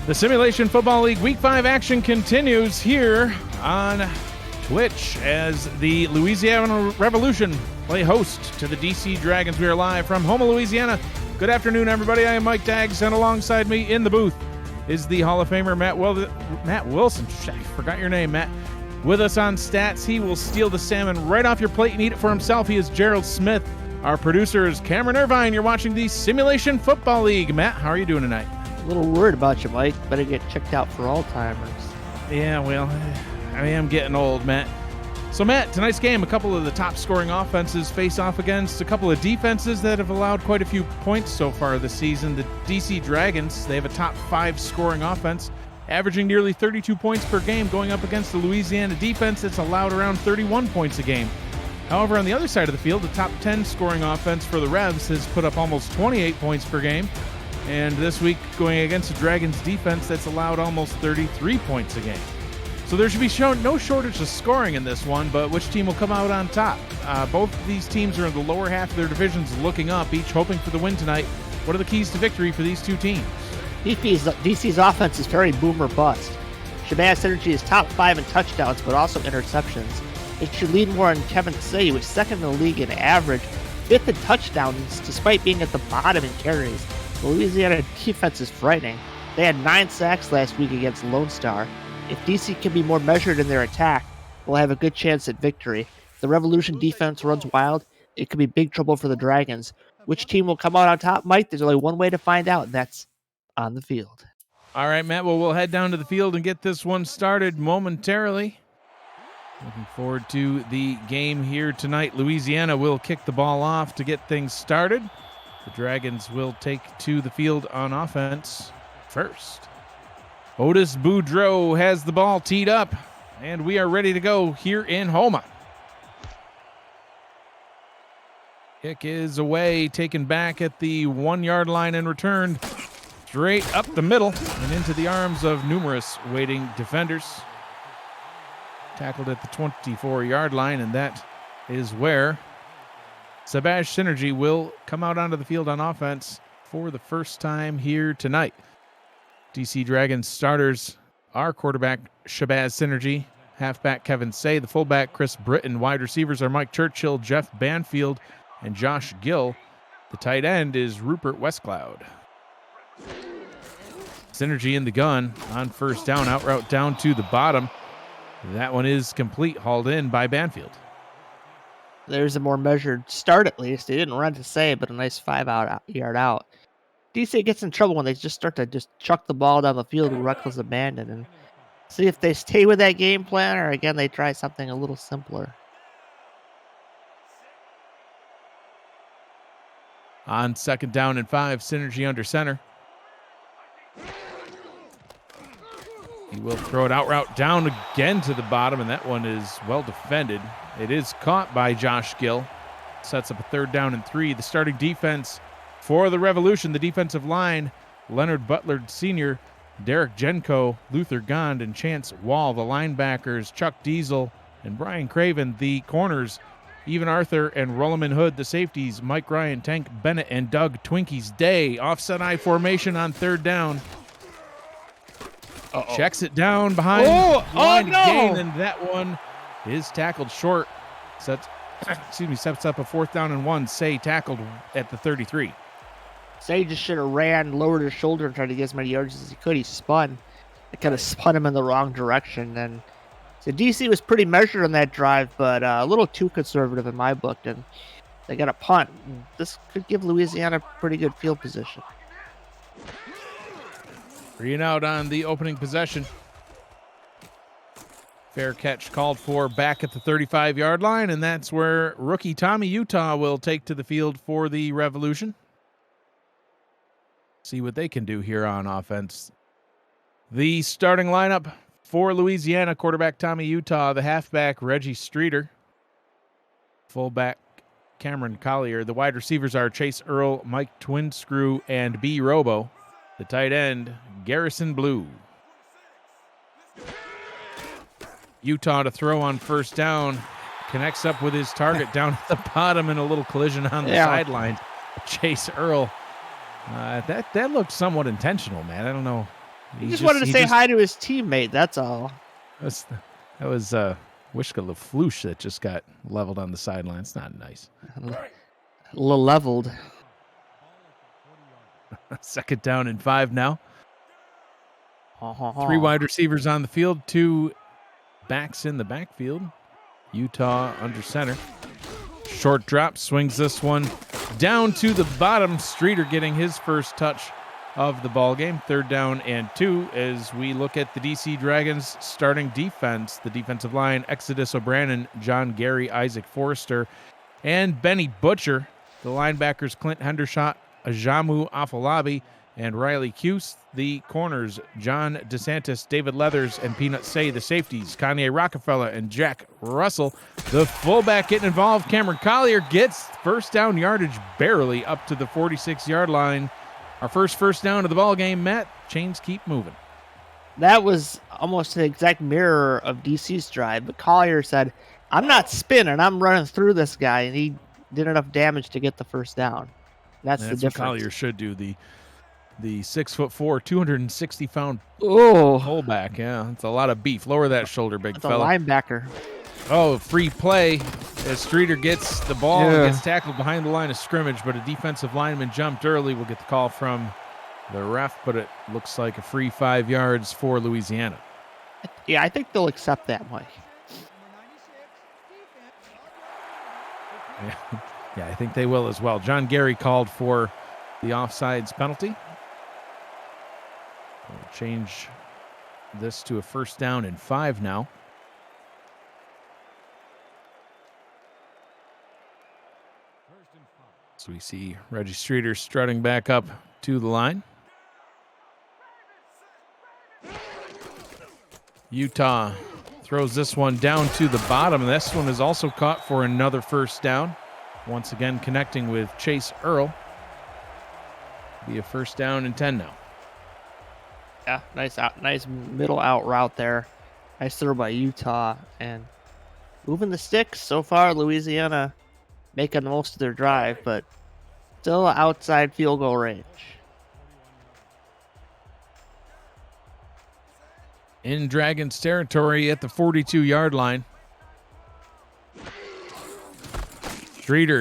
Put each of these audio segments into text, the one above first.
The Simulation Football League Week 5 action continues here on Twitch as the Louisiana Revolution play host to the DC Dragons. We are live from Houma, Louisiana. Good afternoon, everybody. I am Mike Daggs, and alongside me in the booth is the Hall of Famer Matt Wilson. I forgot your name, Matt. With us on stats, he will steal the salmon right off your plate and eat it for himself. He is Gerald Smith. Our producer is Cameron Irvine. You're watching the Simulation Football League. Matt, how are you doing tonight? A little worried about you, Mike. Better get checked out for Alzheimer's. Yeah, well, I am getting old, Matt. So, Matt, tonight's game, a couple of the top scoring offenses face off against a couple of defenses that have allowed quite a few points so far this season. The DC Dragons, they have a top 5 scoring offense, averaging nearly 32 points per game, going up against the Louisiana defense that's allowed around 31 points a game. However, on the other side of the field, the top 10 scoring offense for the Revs has put up almost 28 points per game. And this week, going against the Dragons defense that's allowed almost 33 points a game. So there should be no shortage of scoring in this one, but which team will come out on top? Both of these teams are in the lower half of their divisions looking up, each hoping for the win tonight. What are the keys to victory for these two teams? DC's offense is very boom or bust. Shabazz Synergy is top 5 in touchdowns, but also interceptions. It should lead more on Kevin Say, who is second in the league in average, 5th in touchdowns, despite being at the bottom in carries. The Louisiana defense is frightening. They had 9 sacks last week against Lone Star. If DC can be more measured in their attack, they'll have a good chance at victory. If the Revolution defense runs wild, it could be big trouble for the Dragons. Which team will come out on top, Mike? There's only one way to find out, and that's on the field. All right, Matt. Well, we'll head down to the field and get this one started momentarily. Looking forward to the game here tonight. Louisiana will kick the ball off to get things started. The Dragons will take to the field on offense first. Otis Boudreau has the ball teed up, and we are ready to go here in Houma. Kick is away, taken back at the 1-yard line and returned straight up the middle and into the arms of numerous waiting defenders. Tackled at the 24-yard line, and that is where Shabazz Synergy will come out onto the field on offense for the first time here tonight. DC Dragons starters are quarterback Shabazz Synergy, halfback Kevin Say, the fullback Chris Britton, wide receivers are Mike Churchill, Jeff Banfield, and Josh Gill. The tight end is Rupert Westcloud. Synergy in the gun on first down, out route down to the bottom. That one is complete, hauled in by Banfield. There's a more measured start, at least. They didn't run to Say, but a nice 5-yard out. DC gets in trouble when they just start to chuck the ball down the field with reckless abandon, and see if they stay with that game plan, or again they try something a little simpler. On second down and 5, Synergy under center. He will throw it out route down again to the bottom, and that one is well defended. It is caught by Josh Gill. Sets up a 3rd down and 3. The starting defense for the Revolution, the defensive line, Leonard Butler Sr., Derek Jenko, Luther Gond, and Chance Wall. The linebackers, Chuck Diesel and Brian Craven. The corners, Even Arthur and Rolleman Hood. The safeties, Mike Ryan, Tank Bennett, and Doug Twinkies Day. Offset I formation on 3rd down. Uh-oh. Checks it down behind the line again, and that one is tackled short. Sets up a 4th down and 1. Say tackled at the 33. Say just should have ran, lowered his shoulder, and tried to get as many yards as he could. He spun. It kind of spun him in the wrong direction. And so DC was pretty measured on that drive, but a little too conservative in my book. And they got a punt. This could give Louisiana pretty good field position. 3 and out on the opening possession. Fair catch called for back at the 35-yard line, and that's where rookie Tommy Utah will take to the field for the Revolution. See what they can do here on offense. The starting lineup for Louisiana: quarterback Tommy Utah, the halfback Reggie Streeter, fullback Cameron Collier. The wide receivers are Chase Earl, Mike Twinscrew, and B. Robo. The tight end, Garrison Blue. Utah to throw on first down. Connects up with his target down at the bottom in a little collision on the sideline. Chase Earl. That looked somewhat intentional, man. I don't know. He just wanted to say hi to his teammate. That's all. That was Wishka LaFleuche that just got leveled on the sideline. It's not nice. Leveled. 2nd down and 5 now. 3 wide receivers on the field, 2 backs in the backfield. Utah under center. Short drop, swings this one down to the bottom. Streeter getting his first touch of the ball game. 3rd down and 2 as we look at the DC Dragons starting defense. The defensive line, Exodus O'Brien, John Gary, Isaac Forrester, and Benny Butcher. The linebackers, Clint Hendershot, Ajamu Afolabi, and Riley Cuse. The corners, John DeSantis, David Leathers, and Peanut Say. The safeties, Kanye Rockefeller and Jack Russell. The fullback getting involved, Cameron Collier, gets first down yardage barely up to the 46-yard line. Our first down of the ball game, Matt. Chains keep moving. That was almost an exact mirror of DC's drive, but Collier said, I'm not spinning, I'm running through this guy, and he did enough damage to get the first down. That's the difference. What Collier should do. The 6'4", 260-pound fullback. Yeah, it's a lot of beef. Lower that shoulder, big fella. That's a linebacker. Oh, free play as Streeter gets the ball and gets tackled behind the line of scrimmage, but a defensive lineman jumped early. We'll get the call from the ref, but it looks like a free 5 yards for Louisiana. Yeah, I think they'll accept that, Mike. Yeah, I think they will as well. John Gary called for the offsides penalty. We'll change this to a 1st down and 5 now. So we see Reggie Streeter strutting back up to the line. Utah throws this one down to the bottom. This one is also caught for another 1st down. Once again connecting with Chase Earl. Be a 1st down and 10 now. Yeah, nice middle out route there. Nice throw by Utah. And moving the sticks so far, Louisiana making the most of their drive, but still outside field goal range. In Dragons territory at the 42-yard line. Streeter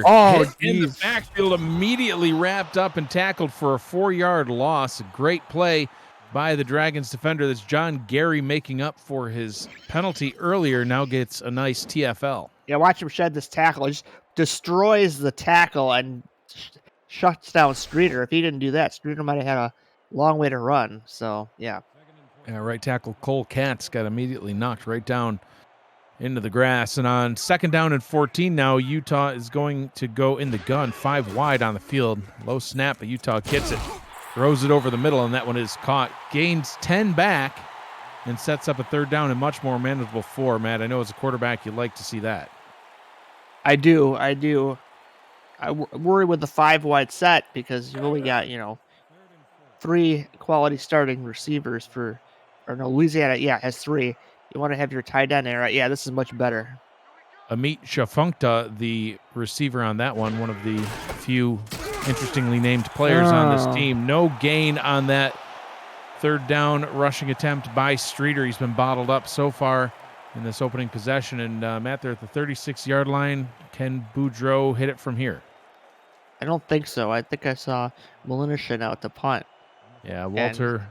in the backfield, immediately wrapped up and tackled for a 4-yard loss. A great play by the Dragons defender. That's John Gary making up for his penalty earlier. Now gets a nice TFL. Yeah, watch him shed this tackle. He just destroys the tackle and shuts down Streeter. If he didn't do that, Streeter might have had a long way to run. So, yeah. Right tackle Cole Katz got immediately knocked right down into the grass. And on 2nd down and 14 now, Utah is going to go in the gun, 5 wide on the field. Low snap, but Utah gets it, throws it over the middle, and that one is caught. Gains 10 back and sets up a 3rd down and much more manageable 4. Matt, I know as a quarterback you'd like to see that. I do. I worry with the 5 wide set because you've only got, 3 quality starting receivers Louisiana, has 3. You want to have your tight end there, right? Yeah, this is much better. Amit Shafunkta, the receiver on that one of the few interestingly named players on this team. No gain on that 3rd down rushing attempt by Streeter. He's been bottled up so far in this opening possession. And Matt, they're at the 36-yard line. Can Boudreaux hit it from here? I don't think so. I think I saw Malinishin out to punt. Yeah, Walter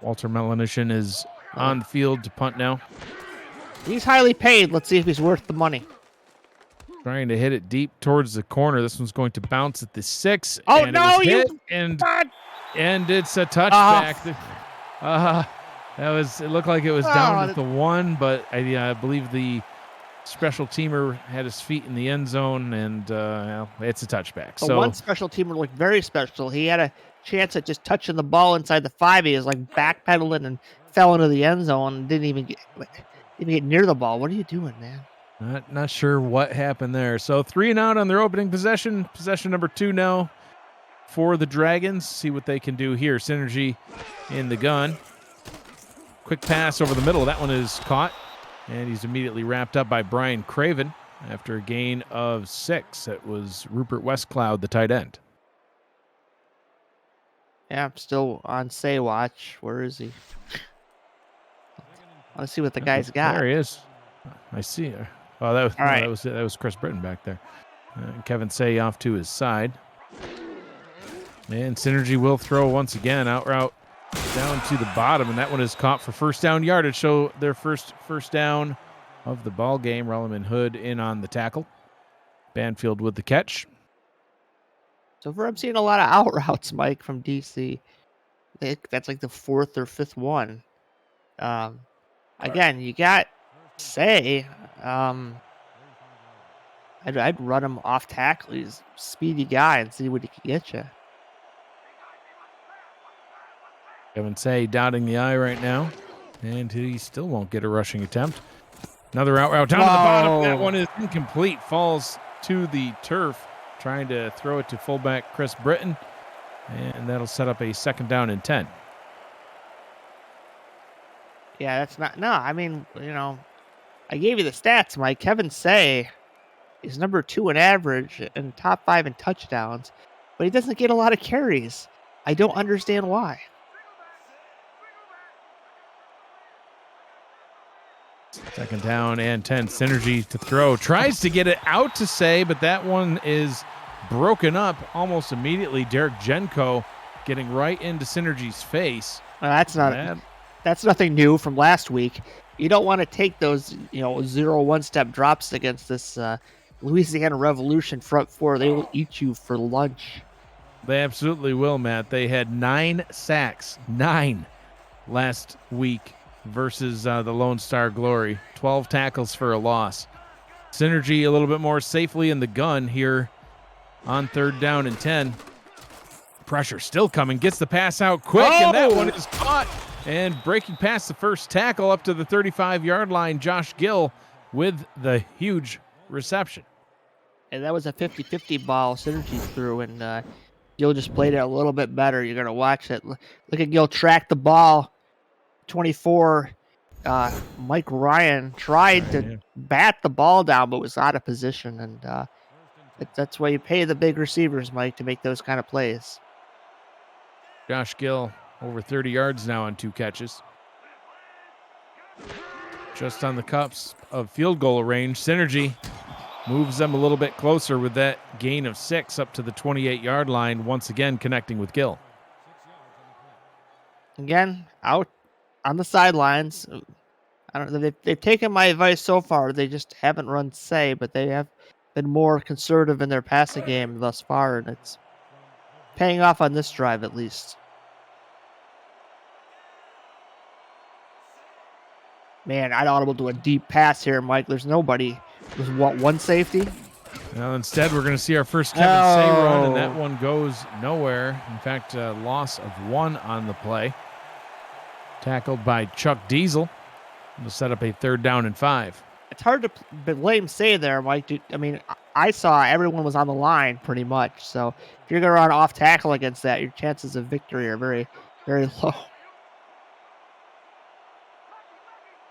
Malinishin is on the field to punt now. He's highly paid. Let's see if he's worth the money. Trying to hit it deep towards the corner. This one's going to bounce at the 6. Oh, and no, and it's a touchback. It looked like it was down at the 1, but I believe the special teamer had his feet in the end zone, and it's a touchback. So one special teamer looked very special. He had a chance at just touching the ball inside the 5. He was like backpedaling and fell into the end zone and didn't even get near the ball. What are you doing, man? Not sure what happened there. So 3 and out on their opening possession. Possession number 2 now for the Dragons. See what they can do here. Synergy in the gun. Quick pass over the middle. That one is caught. And he's immediately wrapped up by Brian Craven after a gain of 6. It was Rupert Westcloud, the tight end. Yeah, I'm still on Say Watch. Where is he? Let's see what the guy's got. There he is. I see. Oh, that was All right. that was Chris Britton back there. Kevin Say off to his side. And Synergy will throw once again, out route down to the bottom, and that one is caught for first down yardage. So their first down of the ball game. Rellerman Hood in on the tackle. Banfield with the catch. So far, I'm seeing a lot of out routes, Mike, from DC. That's like the fourth or fifth one. Again, you got Say. I'd run him off tackle. He's a speedy guy and see what he can get you. Kevin Say dotting the I right now, and he still won't get a rushing attempt. Another out route down to the bottom. That one is incomplete. Falls to the turf, trying to throw it to fullback Chris Britton, and that'll set up a second down and 10. Yeah, that's not. No, I mean, I gave you the stats, Mike. Kevin Say is number 2 in average and top 5 in touchdowns, but he doesn't get a lot of carries. I don't understand why. Second down and 10. Synergy to throw. Tries to get it out to Say, but that one is broken up almost immediately. Derek Jenko getting right into Synergy's face. That's nothing new from last week. You don't want to take those, 0-1 step drops against this Louisiana Revolution front four. They will eat you for lunch. They absolutely will, Matt. They had 9 sacks, 9 last week versus the Lone Star Glory. 12 tackles for a loss. Synergy a little bit more safely in the gun here on third down and 10. Pressure still coming. Gets the pass out quick, and that one is caught. And breaking past the first tackle up to the 35-yard line, Josh Gill with the huge reception. And that was a 50-50 ball Synergy threw, and Gill just played it a little bit better. You're going to watch it. Look at Gill track the ball. 24, Mike Ryan tried to bat the ball down, but was out of position. And that's why you pay the big receivers, Mike, to make those kind of plays. Josh Gill over 30 yards now on 2 catches. Just on the cups of field goal range. Synergy moves them a little bit closer with that gain of 6 up to the 28-yard line, once again connecting with Gill. Again, out on the sidelines. I don't know. They've taken my advice so far. They just haven't run Say, but they have been more conservative in their passing game thus far, and it's paying off on this drive at least. Man, I'd audible to a deep pass here, Mike. There's nobody. There's one safety? Well, instead, we're going to see our first Kevin Say run, and that one goes nowhere. In fact, a loss of 1 on the play. Tackled by Chuck Diesel. We'll set up a third down and 5. It's hard to blame Say there, Mike. I mean, I saw everyone was on the line pretty much. So if you're going to run off tackle against that, your chances of victory are very, very low.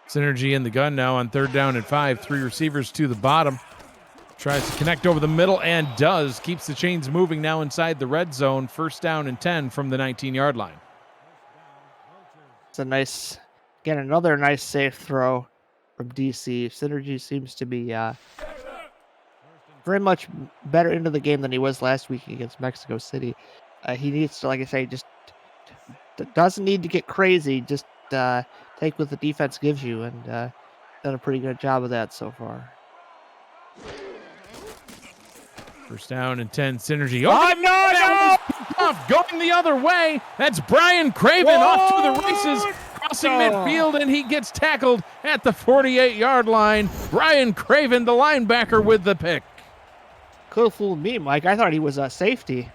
Synergy in the gun now on third down and 5. 3 receivers to the bottom. Tries to connect over the middle and does. Keeps the chains moving now inside the red zone. First down and 10 from the 19-yard line. It's another nice safe throw from DC. Synergy seems to be very much better into the game than he was last week against Mexico City. He needs to, like I say, just doesn't need to get crazy. Just take what the defense gives you, and done a pretty good job of that so far. First down and 10, Synergy. No! Going the other way. That's Brian Craven off to the races, crossing midfield, and he gets tackled at the 48-yard line. Brian Craven, the linebacker, with the pick. Could have fooled me, Mike. I thought he was a safety.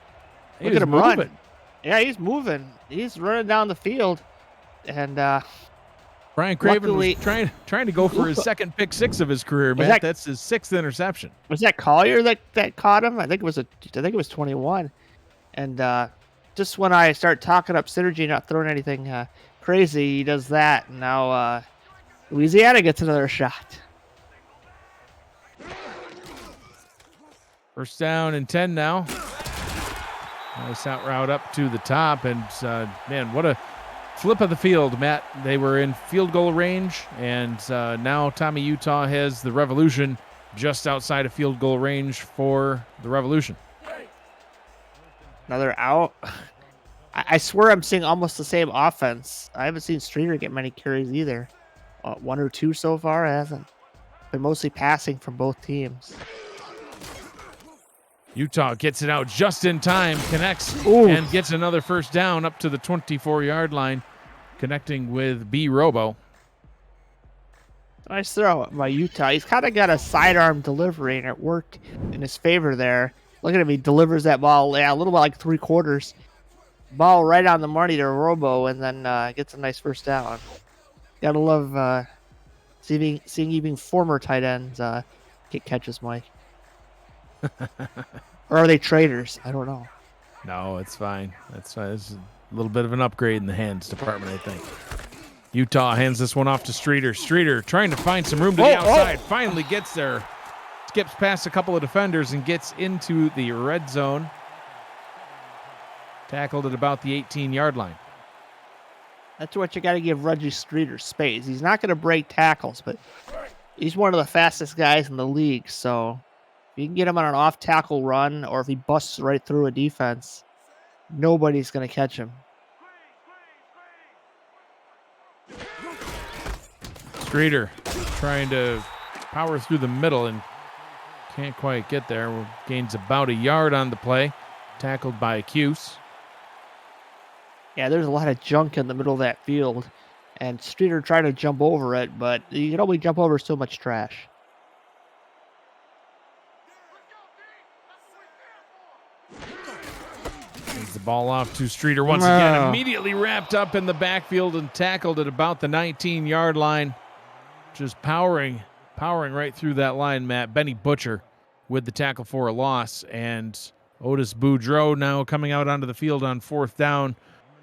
Look at him run. Yeah, he's moving. He's running down the field, and Brian Craven was trying to go for his second pick 6 of his career, man. That's his 6th interception. Was that Collier that caught him? I think it was 21. And just when I start talking up Synergy, not throwing anything crazy, he does that. And now Louisiana gets another shot. First down and 10 now. Nice out route up to the top, and man, what a flip of the field, Matt. They were in field goal range, and now Tommy Utah has the Revolution just outside of field goal range for the Revolution. Another out. I swear I'm seeing almost the same offense. I haven't seen Streeter get many carries either. 1 or 2 so far. It hasn't been mostly passing from both teams. Utah gets it out just in time, connects, Ooh. and gets another first down up to the 24-yard line, connecting with B. Robo. Nice throw by Utah. He's kind of got a sidearm delivery, and it worked in his favor there. Look at him. He delivers that ball, a little bit like 3/4. Ball right on the money to Robo, and then gets a nice first down. Gotta love seeing even former tight ends get catches, Mike. Or are they traders? I don't know. No, it's fine. That's fine. It's a little bit of an upgrade in the hands department, I think. Utah hands this one off to Streeter. Streeter trying to find some room to the outside. Finally gets there. Skips past a couple of defenders and gets into the red zone. Tackled at about the 18-yard line. That's what you got to give Reggie Streeter, space. He's not going to break tackles, but he's one of the fastest guys in the league. So if you can get him on an off-tackle run, or if he busts right through a defense, nobody's going to catch him. Streeter trying to power through the middle and can't quite get there. Gains about a yard on the play. Tackled by Cuse. Yeah, there's a lot of junk in the middle of that field, and Streeter tried to jump over it, but you can only jump over so much trash. Hands the ball off to Streeter once again. Immediately wrapped up in the backfield and tackled at about the 19-yard line. Just powering right through that line, Matt. Benny Butcher with the tackle for a loss, and Otis Boudreau now coming out onto the field on 4th down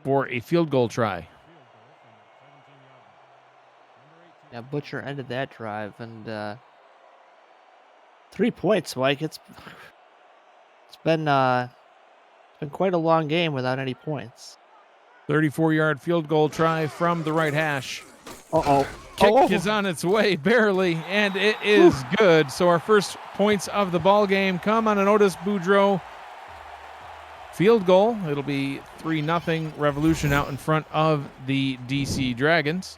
for a field goal try. Yeah, Butcher ended that drive, and 3 points, Mike. It's been quite a long game without any points. 34-yard field goal try from the right hash. Uh-oh. Kick is on its way, barely, and it is good. So our first points of the ball game come on an Otis Boudreau field goal. It'll be 3-0 Revolution out in front of the DC Dragons.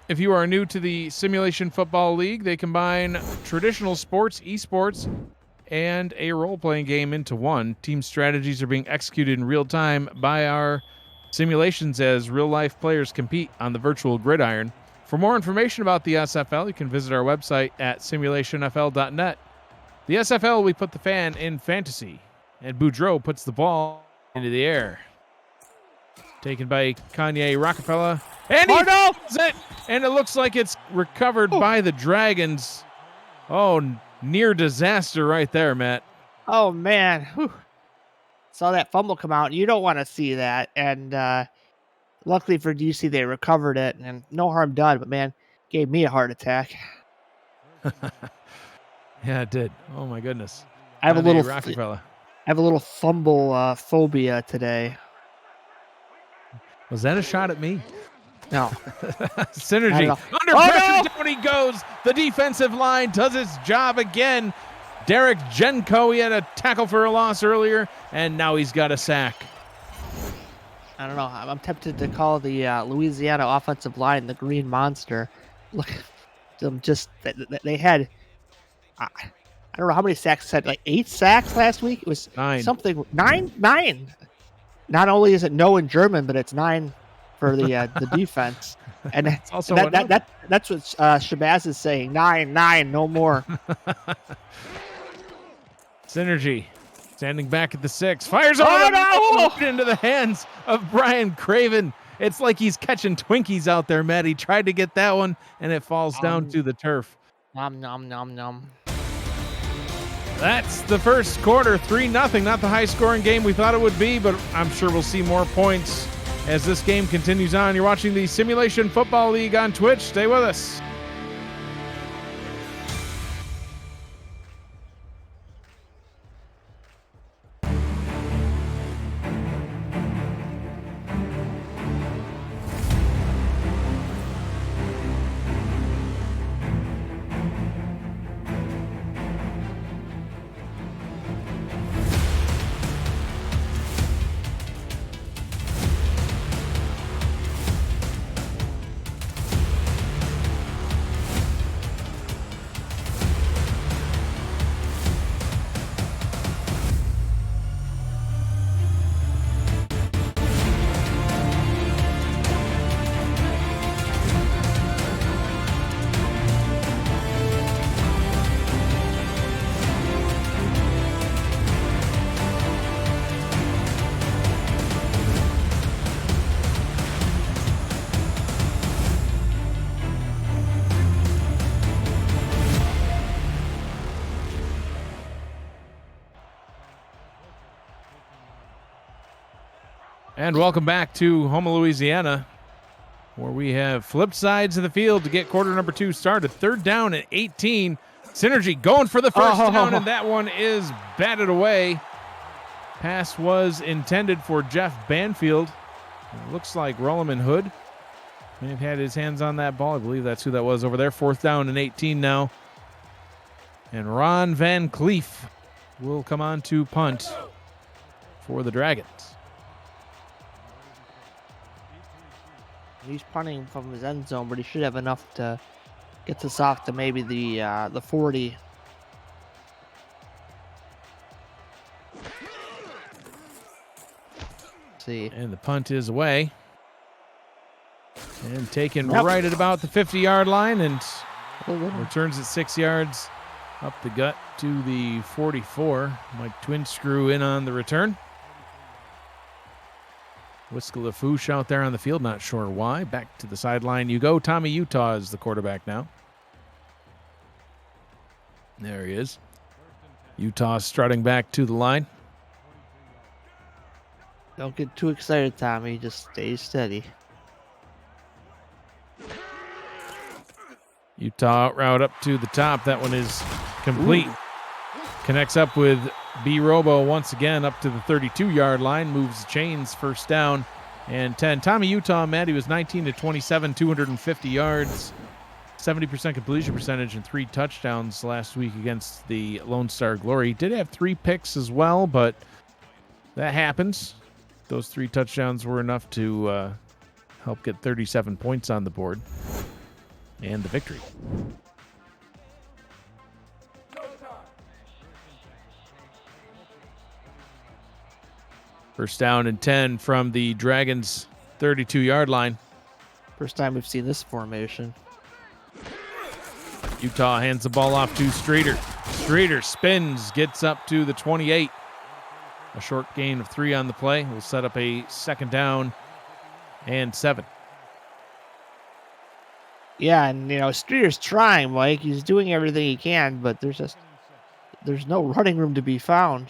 If you are new to the Simulation Football League, they combine traditional sports, esports, and a role-playing game into one. Team strategies are being executed in real time by our simulations as real-life players compete on the virtual gridiron. For more information about the SFL, you can visit our website at simulationfl.net. The SFL, we put the fan in fantasy, and Boudreau puts the ball into the air. Taken by Kanye Rockefeller. And he does it! And it looks like it's recovered by the Dragons. Oh, near disaster right there, Matt. Oh, man. Whew. Saw that fumble come out. You don't want to see that. And luckily for DC, they recovered it. And no harm done, but, man, gave me a heart attack. Yeah, it did. Oh, my goodness. I have Rockefeller. I have a little fumble phobia today. Was that a shot at me? No. Synergy. Under pressure, down he goes. The defensive line does its job again. Derek Jenko, he had a tackle for a loss earlier, and now he's got a sack. I don't know. I'm tempted to call the Louisiana offensive line the Green Monster. Look, they had, I don't know how many sacks had, like 8 sacks last week. It was 9. Something, 9. Not only is it no in German, but it's 9 for the defense. And that's also that's what Shabazz is saying. 9, no more. Synergy. Standing back at the 6. Fires into the hands of Brian Craven. It's like he's catching Twinkies out there, Matt. He tried to get that one, and it falls down to the turf. Nom, nom, nom, nom. That's the first quarter, 3-0. Not the high-scoring game we thought it would be, but I'm sure we'll see more points as this game continues on. You're watching the Simulation Football League on Twitch. Stay with us. And welcome back to Houma, Louisiana, where we have flipped sides of the field to get quarter number 2 started. Third down at 18. Synergy going for the first down, and that one is batted away. Pass was intended for Jeff Banfield. It looks like Rolleman Hood may have had his hands on that ball. I believe that's who that was over there. Fourth down and 18 now. And Ron Van Cleef will come on to punt for the Dragons. He's punting from his end zone, but he should have enough to get this off to maybe the 40. See. And the punt is away. And taken right at about the 50-yard line, and returns it 6 yards up the gut to the 44. Mike Twinscrew in on the return. Whisker LaFouche out there on the field, not sure why. Back to the sideline you go. Tommy Utah is the quarterback now. There he is. Utah strutting back to the line. Don't get too excited, Tommy. Just stay steady. Utah route up to the top. That one is complete. Ooh. Connects up with B. Robo once again up to the 32-yard line. Moves chains, first down and 10. Tommy Utah, Matt, he was 19 to 27, 250 yards, 70% completion percentage, and 3 touchdowns last week against the Lone Star Glory. He did have 3 picks as well, but that happens. Those 3 touchdowns were enough to help get 37 points on the board and the victory. First down and 10 from the Dragons' 32-yard line. First time we've seen this formation. Utah hands the ball off to Streeter. Streeter spins, gets up to the 28. A short gain of 3 on the play. Will set up a second down and 7. Yeah, and Streeter's trying, Mike. He's doing everything he can, but there's no running room to be found.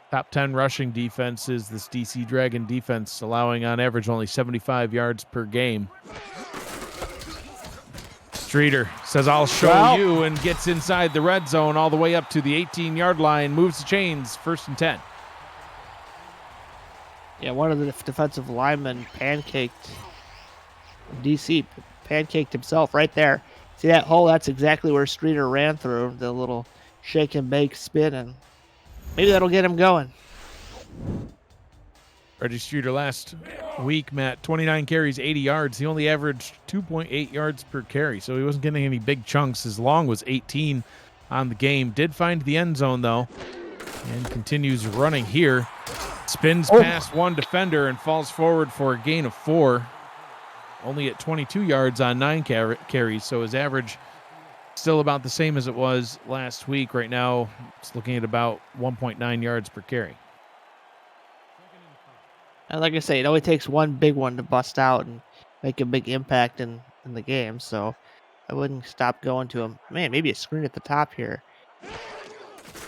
Top 10 rushing defense is this DC Dragon defense, allowing on average only 75 yards per game. Streeter says, I'll show you, and gets inside the red zone all the way up to the 18-yard line, moves the chains, first and 10. Yeah, one of the defensive linemen pancaked himself right there. See that hole? That's exactly where Streeter ran through, the little shake and bake spin, and maybe that'll get him going. Reggie Streeter last week, Matt, 29 carries, 80 yards. He only averaged 2.8 yards per carry, so he wasn't getting any big chunks. His long was 18 on the game. Did find the end zone, though, and continues running here. Spins past one defender and falls forward for a gain of 4. Only at 22 yards on 9 carries, so his average still about the same as it was last week. Right now, it's looking at about 1.9 yards per carry. And like I say, it only takes one big one to bust out and make a big impact in the game, so I wouldn't stop going to him. Man, maybe a screen at the top here.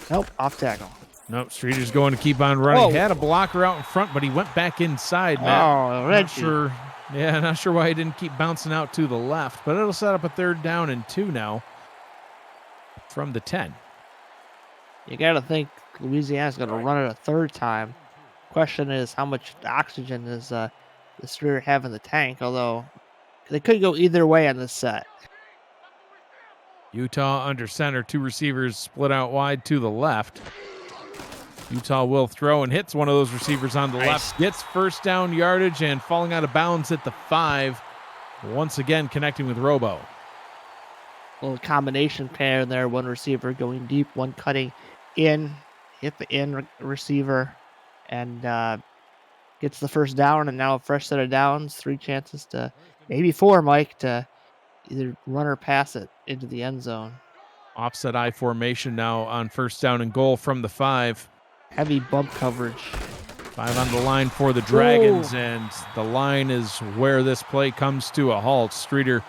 Nope, off tackle. Nope, Streeter's going to keep on running. He had a blocker out in front, but he went back inside, Matt. Oh, Reggie. Not sure why he didn't keep bouncing out to the left, but it'll set up a third down and 2 now from the 10. You got to think Louisiana's going to run it a third time. Question is, how much oxygen does the Streeter have in the tank? Although they could go either way on this set. Utah under center, 2 receivers split out wide to the left. Utah will throw and hits one of those receivers on the left. Gets first down yardage and falling out of bounds at the 5. Once again connecting with Robo. Little combination pair there. One receiver going deep, one cutting in. Hit the in receiver and gets the first down, and now a fresh set of downs. 3 chances to, maybe 4, Mike, to either run or pass it into the end zone. Offset I formation now on first down and goal from the 5. Heavy bump coverage. 5 on the line for the Dragons, and the line is where this play comes to a halt. Streeter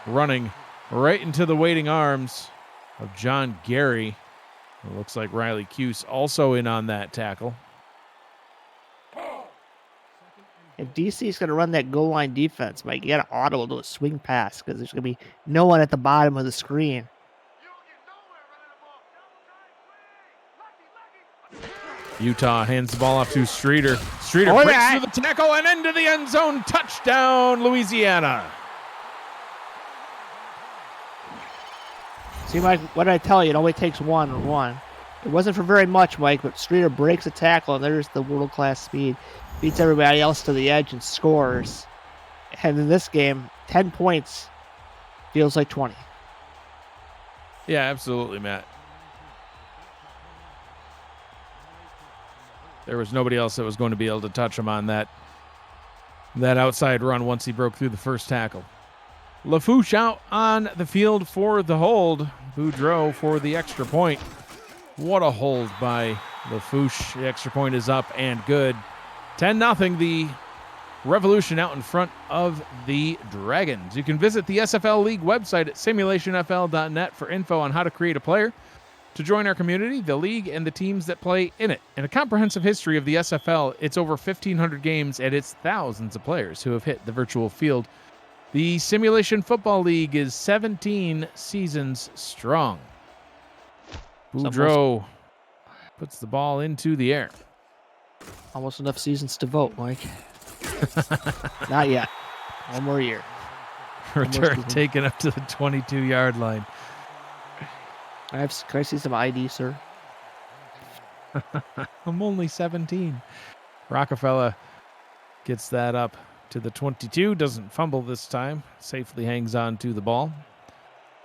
running right into the waiting arms of John Gary. It looks like Riley Cuse also in on that tackle. if DC is going to run that goal line defense, Mike, you got to audible to a swing pass because there's going to be no one at the bottom of the screen. Utah hands the ball off to Streeter. Streeter breaks through the tackle and into the end zone. Touchdown, Louisiana. See, Mike, what did I tell you? It only takes one. It wasn't for very much, Mike, but Streeter breaks a tackle, and there's the world-class speed. Beats everybody else to the edge and scores. And in this game, 10 points feels like 20. Yeah, absolutely, Matt. There was nobody else that was going to be able to touch him on that outside run once he broke through the first tackle. Lafouche out on the field for the hold. Boudreau for the extra point. What a hold by Lafouche. The extra point is up and good. 10-0, the Revolution out in front of the Dragons. You can visit the SFL League website at simulationfl.net for info on how to create a player, to join our community, the league, and the teams that play in it. In a comprehensive history of the SFL, it's over 1,500 games and it's thousands of players who have hit the virtual field. The Simulation Football League is 17 seasons strong. Boudreau puts the ball into the air. Almost enough seasons to vote, Mike. Not yet. One more year. Return taken up to the 22-yard line. Can I see some ID, sir? I'm only 17. Rockefeller gets that up to the 22. Doesn't fumble this time. Safely hangs on to the ball.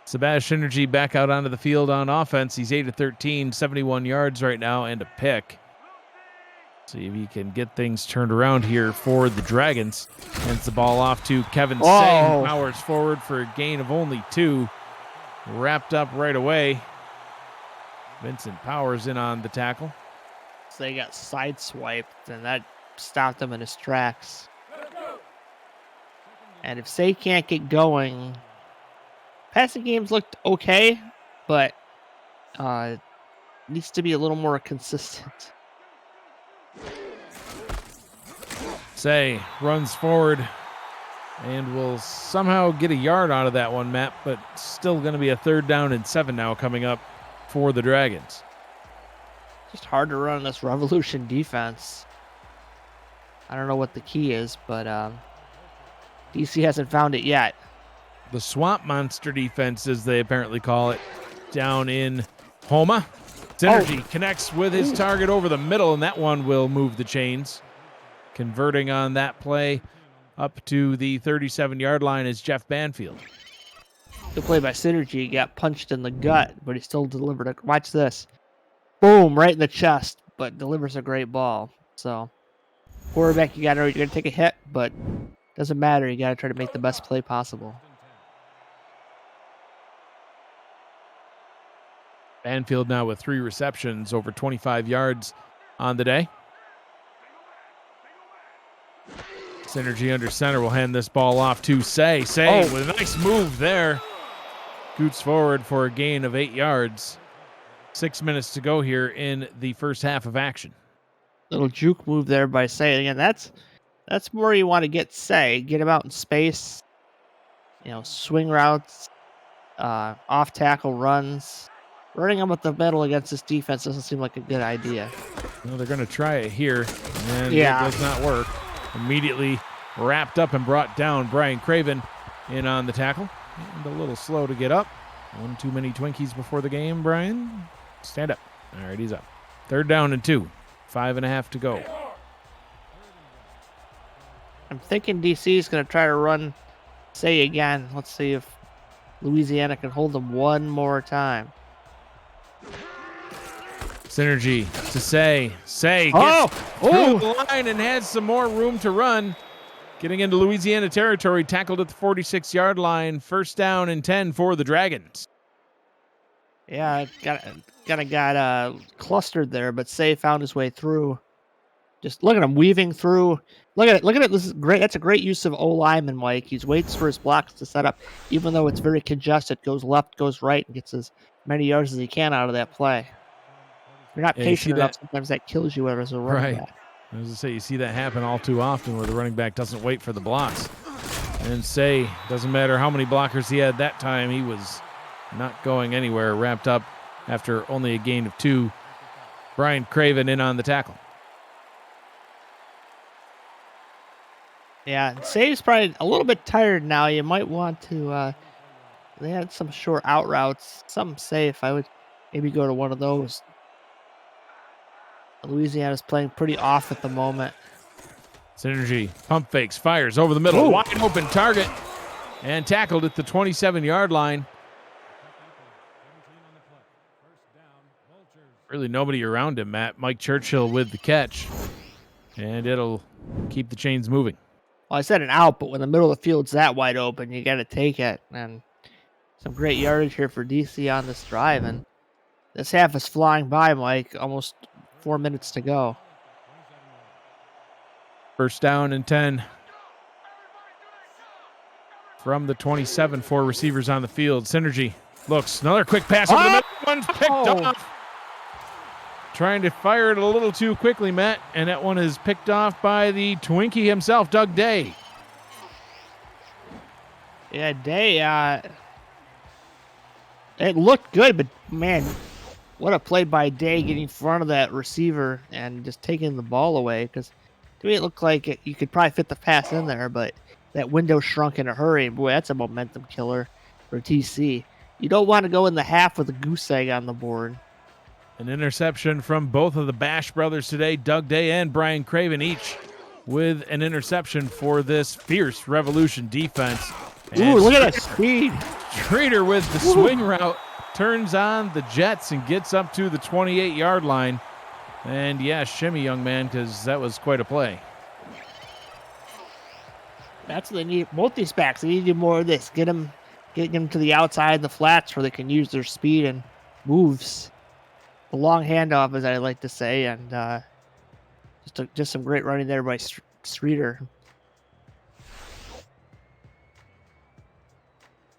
Sebastian Energy back out onto the field on offense. He's 8 of 13, 71 yards right now, and a pick. See if he can get things turned around here for the Dragons. Hands the ball off to Kevin Say, who powers forward for a gain of only 2. Wrapped up right away. Vincent Powers in on the tackle. So they got sideswiped, and that stopped him in his tracks. And if Say can't get going, passing games looked okay, but needs to be a little more consistent. Say runs forward and will somehow get a yard out of that one, Matt, but still going to be a 3rd down and 7 now coming up for the Dragons. Just hard to run this Revolution defense. I don't know what the key is, but DC hasn't found it yet. The Swamp Monster defense, as they apparently call it, down in Homa. Synergy connects with his target over the middle, and that one will move the chains. Converting on that play up to the 37-yard line is Jeff Banfield. Good play by Synergy. He got punched in the gut, but he still delivered it. Watch this. Boom, right in the chest, but delivers a great ball. So, quarterback, you're going to take a hit, but doesn't matter. You got to try to make the best play possible. Banfield now with 3 receptions, over 25 yards on the day. Synergy under center will hand this ball off to Say. Say with a nice move there. Scoots forward for a gain of 8 yards. 6 minutes to go here in the first half of action. Little juke move there by Say. Again, that's where you want to get Say. Get him out in space. Swing routes, off tackle runs. Running him up the middle against this defense doesn't seem like a good idea. Well, they're going to try it here, and it does not work. Immediately wrapped up and brought down. Brian Craven in on the tackle. And a little slow to get up. One too many Twinkies before the game, Brian. Stand up. All right, he's up. 3rd down and 2. 5.5 to go. I'm thinking DC is going to try to run Say again. Let's see if Louisiana can hold them one more time. Synergy to Say. Say gets through the line and has some more room to run. Getting into Louisiana territory, tackled at the 46-yard line. 1st down and 10 for the Dragons. Yeah, got clustered there, but Say found his way through. Just look at him weaving through. Look at it. This is great. That's a great use of O lineman, Mike. He waits for his blocks to set up, even though it's very congested. Goes left, goes right, and gets as many yards as he can out of that play. If you're not patient enough, sometimes that kills you as a running back. As I say, you see that happen all too often where the running back doesn't wait for the blocks. And say, doesn't matter how many blockers he had that time, he was not going anywhere. Wrapped up after only a gain of 2. Brian Craven in on the tackle. Yeah, Save's probably a little bit tired now. You might want to, they had some short out routes, some safe. I would maybe go to one of those. Louisiana's playing pretty off at the moment. Synergy, pump fakes, fires over the middle. Ooh. Wide open target. And tackled at the 27-yard line. Really nobody around him, Matt. Mike Churchill with the catch. And it'll keep the chains moving. Well, I said an out, but when the middle of the field's that wide open, you got to take it. And some great yardage here for DC on this drive. And this half is flying by, Mike. Almost 4 minutes to go. First down and 10. From the 27, 4 receivers on the field. Synergy looks. Another quick pass over the middle. One's picked off. Trying to fire it a little too quickly, Matt. And that one is picked off by the Twinkie himself, Doug Day. Yeah, Day, it looked good, but man, what a play by Day getting in front of that receiver and just taking the ball away. Because to me, it looked like you could probably fit the pass in there, but that window shrunk in a hurry. Boy, that's a momentum killer for TC. You don't want to go in the half with a goose egg on the board. An interception from both of the Bash brothers today, Doug Day and Brian Craven, each with an interception for this fierce Revolution defense. And ooh, look at that speed. Streeter with the swing route turns on the Jets and gets up to the 28-yard line. And yeah, shimmy, young man, because that was quite a play. That's what they need. Both these backs, they need to do more of this. Get them to the outside, the flats, where they can use their speed and moves. The long handoff, as I like to say, and just some great running there by Streeter.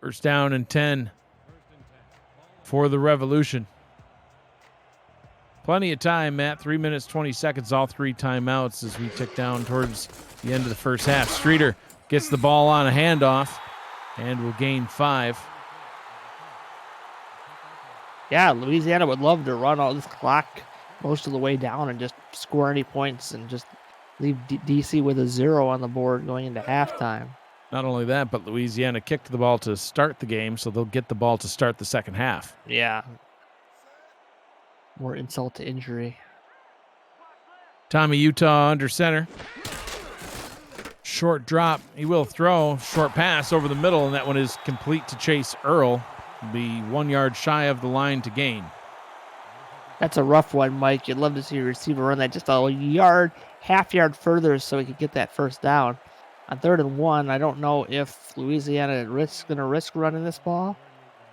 First down and 10 for the Revolution. Plenty of time, Matt. 3 minutes, 20 seconds, all 3 timeouts as we tick down towards the end of the first half. Streeter gets the ball on a handoff and will gain 5. Yeah, Louisiana would love to run all this clock most of the way down and just score any points and just leave DC with a 0 on the board going into halftime. Not only that, but Louisiana kicked the ball to start the game, so they'll get the ball to start the second half. Yeah. More insult to injury. Tommy Utah under center. Short drop. He will throw. Short pass over the middle, and that one is complete to Chase Earl. Be 1 yard shy of the line to gain. That's a rough one, Mike. You'd love to see a receiver run that just a yard, half yard further so he could get that first down. On 3rd and 1, I don't know if Louisiana is going to risk running this ball.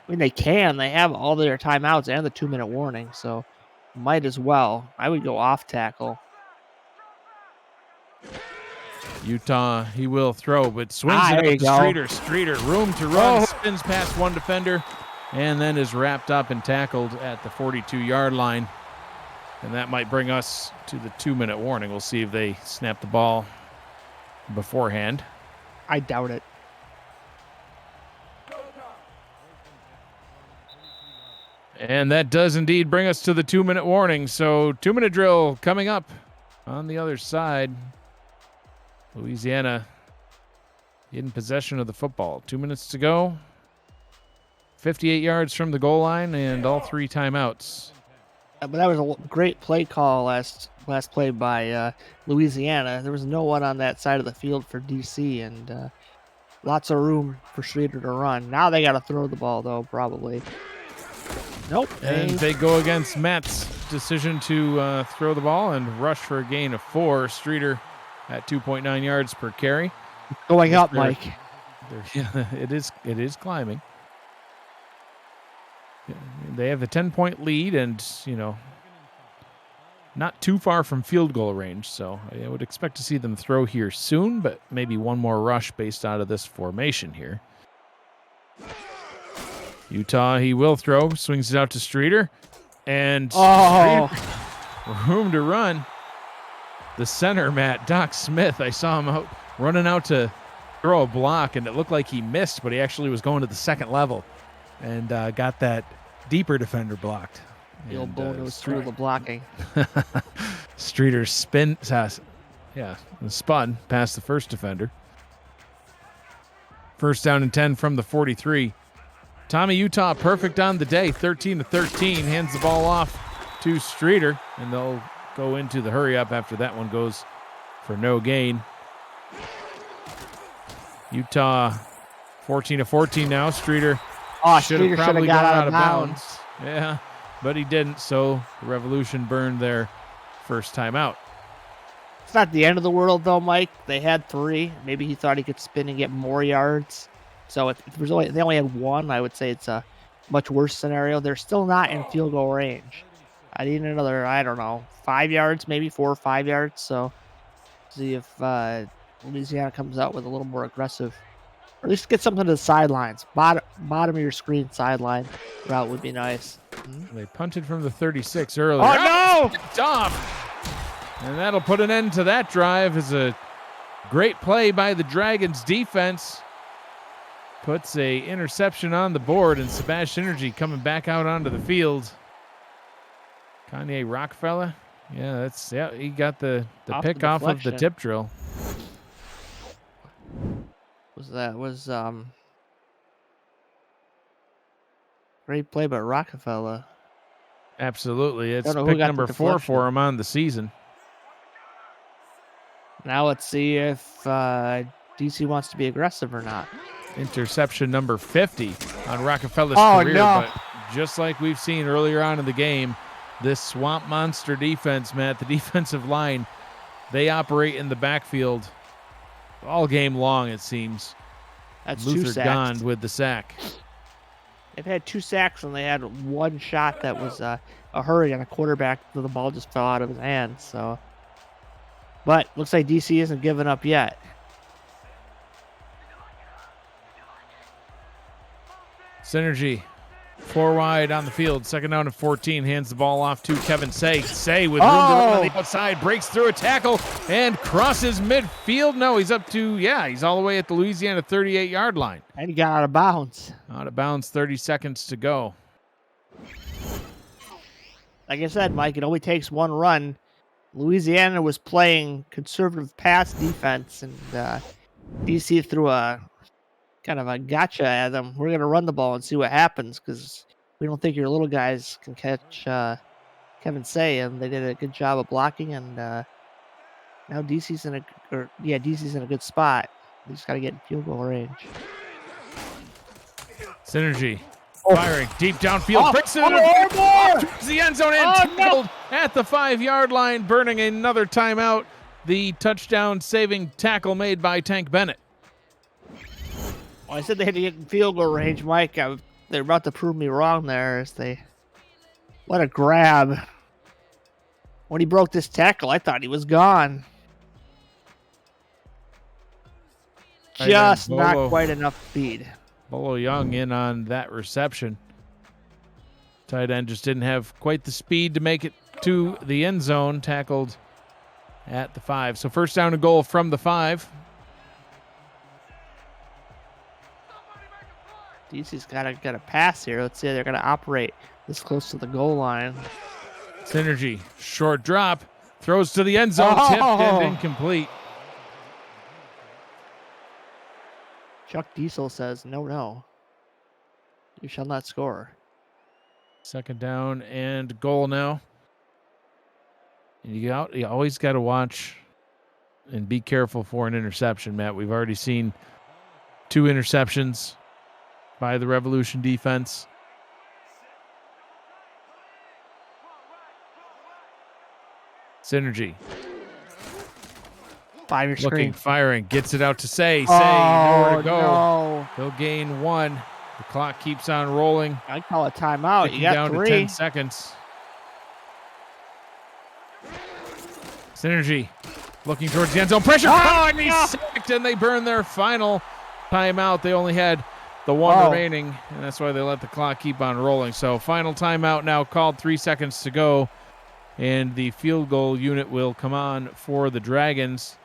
I mean, they can. They have all their timeouts and the 2-minute warning, so might as well. I would go off tackle. Utah, he will throw, but swings it up to Streeter. Streeter, room to run, spins past one defender, and then is wrapped up and tackled at the 42-yard line. And that might bring us to the 2-minute warning. We'll see if they snap the ball beforehand. I doubt it. And that does indeed bring us to the 2-minute warning. So 2-minute drill coming up on the other side. Louisiana in possession of the football. 2 minutes to go. 58 yards from the goal line and all 3 timeouts. But that was a great play call last play by Louisiana. There was no one on that side of the field for DC, and lots of room for Streeter to run. Now they got to throw the ball, though, probably. Nope. And they go against Matt's decision to throw the ball and rush for a gain of 4. Streeter at 2.9 yards per carry. Going up, Mike. Yeah, it is climbing. They have a 10-point lead and, not too far from field goal range. So I would expect to see them throw here soon, but maybe one more rush based out of this formation here. Utah, he will throw, swings it out to Streeter. And Streeter, room to run. the center, Matt, Doc Smith. I saw him out running out to throw a block, and it looked like he missed, but he actually was going to the second level and got that deeper defender blocked. The old bonus through the blocking. Streeter spun past the first defender. First down and 10 from the 43. Tommy Utah perfect on the day, 13-13, hands the ball off to Streeter, and they'll go into the hurry up after that one goes for no gain. Utah 14-14 now. Streeter should have probably gone out of bounds. Yeah, but he didn't, so the Revolution burned their first time out. It's not the end of the world, though, Mike. They had 3. Maybe he thought he could spin and get more yards. So if they only had 1, I would say it's a much worse scenario. They're still not in field goal range. I need another, 5 yards, maybe 4 or 5 yards. So see if Louisiana comes out with a little more aggressive, or at least get something to the sidelines. Bottom of your screen sideline route would be nice. They punted from the 36 earlier. Oh, no! Off. And that'll put an end to that drive as a great play by the Dragons defense. Puts a interception on the board, and Sebastian Energy coming back out onto the field. Kanye Rockefeller. He got the pick off of the tip drill. Was great play by Rockefeller. Absolutely. It's pick number 4 for him on the season. Now let's see if DC wants to be aggressive or not. Interception number 50 on Rockefeller's career. No. But just like we've seen earlier on in the game, this Swamp Monster defense, Matt, the defensive line, they operate in the backfield all game long, it seems. That's Luther 2 sacks. Gond with the sack. They've had 2 sacks, and they had 1 shot that was a hurry on a quarterback, so the ball just fell out of his hands. So, but looks like DC isn't giving up yet. Synergy, 4 wide on the field, second down and 14, hands the ball off to Kevin Say. Say with room to run on the outside, breaks through a tackle and crosses midfield. No, he's up to, he's all the way at the Louisiana 38-yard line. And he got out of bounds. Out of bounds, 30 seconds to go. Like I said, Mike, it only takes 1 run. Louisiana was playing conservative pass defense, and DC threw a kind of a gotcha at them. We're going to run the ball and see what happens, because we don't think your little guys can catch Kevin Say, and they did a good job of blocking, and now DC's in a good spot. They just got to get in field goal range. Synergy firing deep downfield, breaks it towards the end zone and tackled at the 5-yard line, burning another timeout. The touchdown saving tackle made by Tank Bennett. Well, I said they had to get in field goal range, Mike. They're about to prove me wrong there as they let a grab. When he broke this tackle, I thought he was gone. Just not quite enough speed. Bolo Young in on that reception. Tight end just didn't have quite the speed to make it to the end zone. Tackled at the 5. So first down and goal from the 5. DC's got a pass here. Let's see, they're going to operate this close to the goal line. Synergy, short drop, throws to the end zone, tipped and incomplete. Chuck Diesel says, no, you shall not score. Second down and goal now. And you always got to watch and be careful for an interception, Matt. We've already seen 2 interceptions by the Revolution defense. Synergy. Five-year screen. Looking, firing, gets it out to Say. Nowhere to go. No. He'll gain 1. The clock keeps on rolling. I call a timeout. You got down 3. to 10 seconds. Synergy looking towards the end zone. Pressure. And he's sacked, and they burn their final timeout. They only had the 1 remaining, and that's why they let the clock keep on rolling. So final timeout now called, 3 seconds to go. And the field goal unit will come on for the Dragons.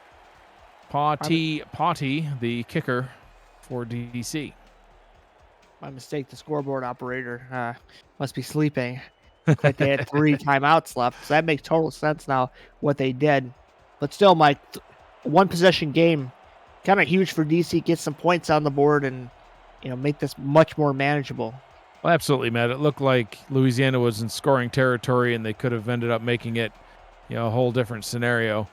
Potty, the kicker for DC. My mistake, the scoreboard operator must be sleeping. Looks like they had 3 timeouts left, so that makes total sense now what they did. But still, Mike, one possession game, kind of huge for DC. Get some points on the board and make this much more manageable. Well, absolutely, Matt. It looked like Louisiana was in scoring territory, and they could have ended up making it, a whole different scenario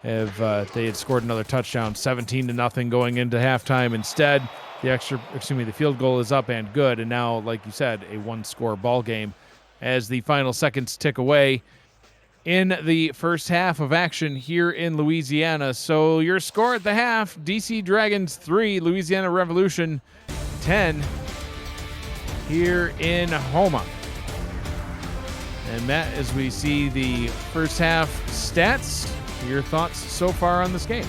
if they had scored another touchdown, 17-0 going into halftime. Instead, the field goal is up and good, and now, like you said, a one-score ball game as the final seconds tick away in the first half of action here in Louisiana. So your score at the half: DC Dragons 3, Louisiana Revolution 10. Here in Houma. And Matt, as we see the first half stats, your thoughts so far on this game?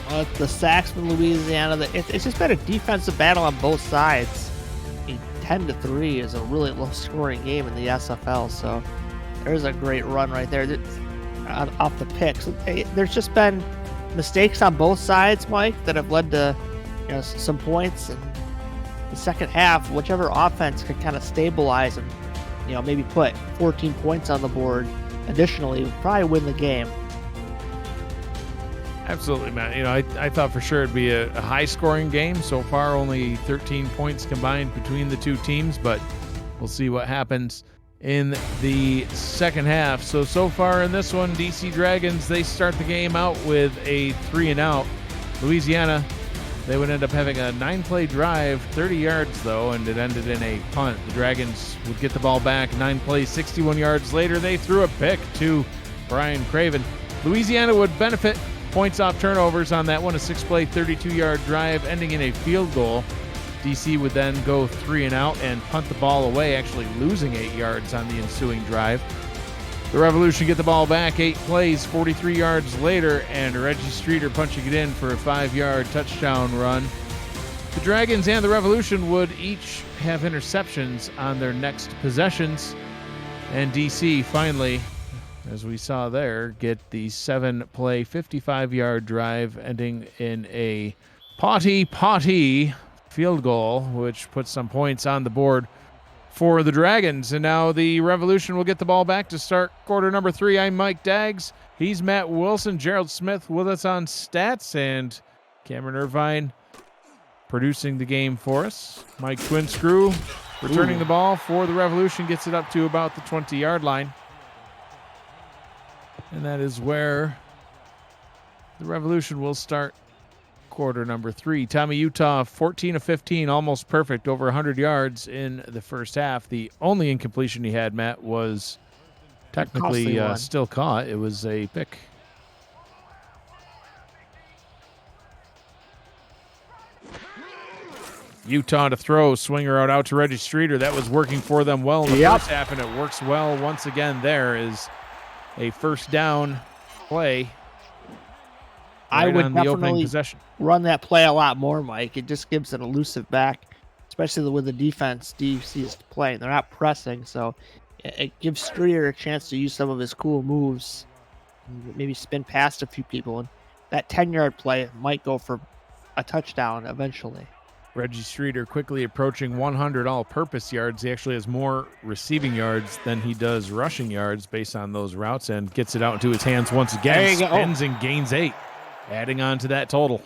The Saxman, Louisiana, it's just been a defensive battle on both sides. 10-3 is a really low-scoring game in the SFL, so there's a great run right there off the picks. There's just been mistakes on both sides, Mike, that have led to some points. And the second half, whichever offense could kind of stabilize and maybe put 14 points on the board additionally would probably win the game. Absolutely, Matt. I thought for sure it'd be a high-scoring game. So far, only 13 points combined between the two teams, but we'll see what happens in the second half. So far in this one, DC Dragons, they start the game out with a 3-and-out. Louisiana, they would end up having a 9-play drive, 30 yards, though, and it ended in a punt. The Dragons would get the ball back, 9 plays, 61 yards later. They threw a pick to Brian Craven. Louisiana would benefit points off turnovers on that one, a 6-play, 32-yard drive ending in a field goal. DC would then go 3-and-out and punt the ball away, actually losing 8 yards on the ensuing drive. The Revolution get the ball back, 8 plays, 43 yards later, and Reggie Streeter punching it in for a 5-yard touchdown run. The Dragons and the Revolution would each have interceptions on their next possessions, and DC finally, as we saw there, get the 7-play, 55-yard drive ending in a potty field goal, which puts some points on the board for the Dragons. And now the Revolution will get the ball back to start quarter number 3. I'm Mike Daggs. He's Matt Wilson. Gerald Smith with us on stats, and Cameron Irvine producing the game for us. Mike Twinscrew returning the ball for the Revolution, gets it up to about the 20-yard line. And that is where the Revolution will start quarter number 3. Tommy Utah, 14 of 15, almost perfect, over 100 yards in the first half. The only incompletion he had, Matt, was technically still caught. It was a pick. Utah to throw, swinger out to Reggie Streeter. That was working for them well in the first half, and it works well once again. There is a first down play. I would on the opening possession. Run that play a lot more, Mike. It just gives an elusive back, especially with the defense DC is playing. They're not pressing, so it gives Streeter a chance to use some of his cool moves, maybe spin past a few people, and that 10-yard play might go for a touchdown eventually. Reggie Streeter quickly approaching 100 all-purpose yards. He actually has more receiving yards than he does rushing yards based on those routes, and gets it out into his hands once again. Spins and gains 8, adding on to that total.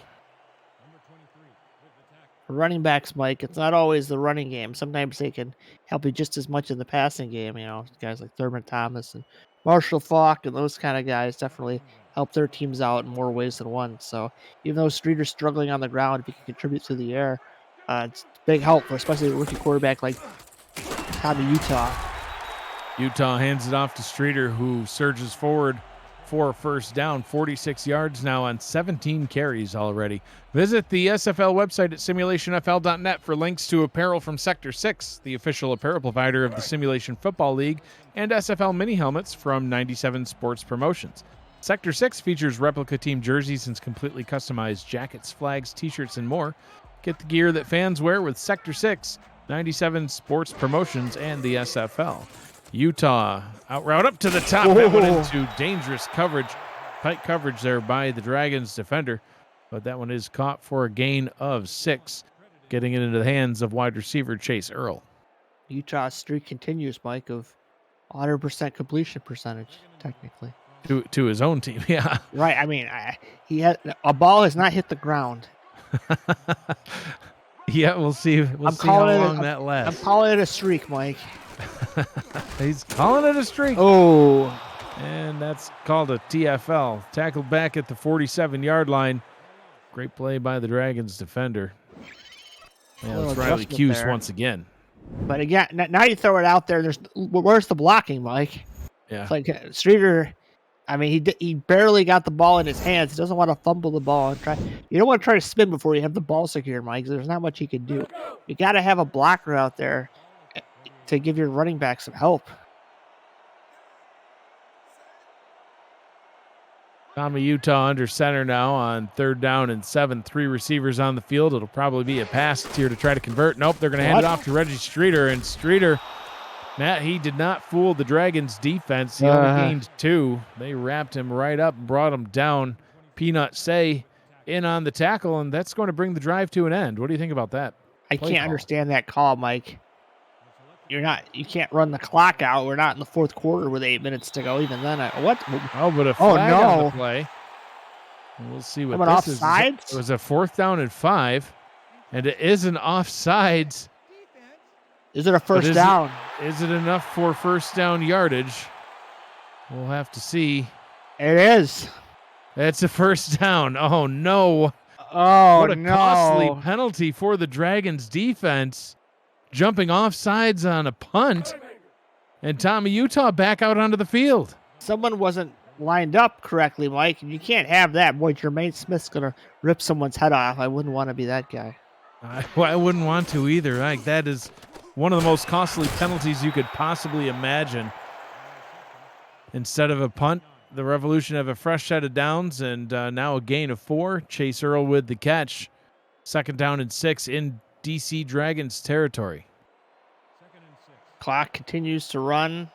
Running backs, Mike, it's not always the running game. Sometimes they can help you just as much in the passing game. Guys like Thurman Thomas and Marshall Falk and those kind of guys definitely help their teams out in more ways than one. So even though Streeter's struggling on the ground, if he can contribute through the air, it's big help for especially a rookie quarterback like Tommy Utah. Utah hands it off to Streeter, who surges forward for a first down, 46 yards now on 17 carries already. Visit the SFL website at simulationfl.net for links to apparel from Sector 6, the official apparel provider of the Simulation Football League, and SFL mini helmets from 97 Sports Promotions. Sector 6 features replica team jerseys and completely customized jackets, flags, t-shirts, and more. Get the gear that fans wear with Sector 6, 97 Sports Promotions, and the SFL. Utah out route up to the top. That went into dangerous coverage. Tight coverage there by the Dragons defender. But that one is caught for a gain of 6, getting it into the hands of wide receiver Chase Earl. Utah's streak continues, Mike, of 100% completion percentage, technically. To his own team, yeah. Right. I mean, a ball has not hit the ground. Yeah, we'll see. We'll see how long that lasts. I'm calling it a streak, Mike. He's calling it a streak. Oh. And that's called a TFL. Tackled back at the 47-yard line. Great play by the Dragons defender. Yeah, it's Riley Cuse once again. But again, now you throw it out there. Where's the blocking, Mike? Yeah. It's like Streeter. I mean, he barely got the ball in his hands. He doesn't want to fumble the ball and try. You don't want to try to spin before you have the ball secure, Mike. There's not much he can do. You got to have a blocker out there to give your running back some help. Tommy Utah under center now on 3rd down and 7. 3 receivers on the field. It'll probably be a pass here to try to convert. Nope, they're going to hand it off to Reggie Streeter. And Streeter, Matt, he did not fool the Dragons defense. He only gained 2. They wrapped him right up and brought him down. Peanut Say in on the tackle, and that's going to bring the drive to an end. What do you think about that? I can't understand that call, Mike. You can't run the clock out. We're not in the 4th quarter with 8 minutes to go. Even then, what? Oh, but a flag on the play. We'll see what this offsides? is. It was a 4th down and 5, and it is an offsides. Is it a first down? Is it enough for first down yardage? We'll have to see. It is. It's a first down. Oh, no. Oh, what a costly penalty for the Dragons defense. Jumping offsides on a punt, and Tommy Utah back out onto the field. Someone wasn't lined up correctly, Mike, and you can't have that. Boy, Jermaine Smith's going to rip someone's head off. I wouldn't want to be that guy. I wouldn't want to either. Like, that is one of the most costly penalties you could possibly imagine. Instead of a punt, the Revolution have a fresh set of downs, and now a gain of 4. Chase Earl with the catch. 2nd down and 6 in DC Dragons territory. Clock continues to run.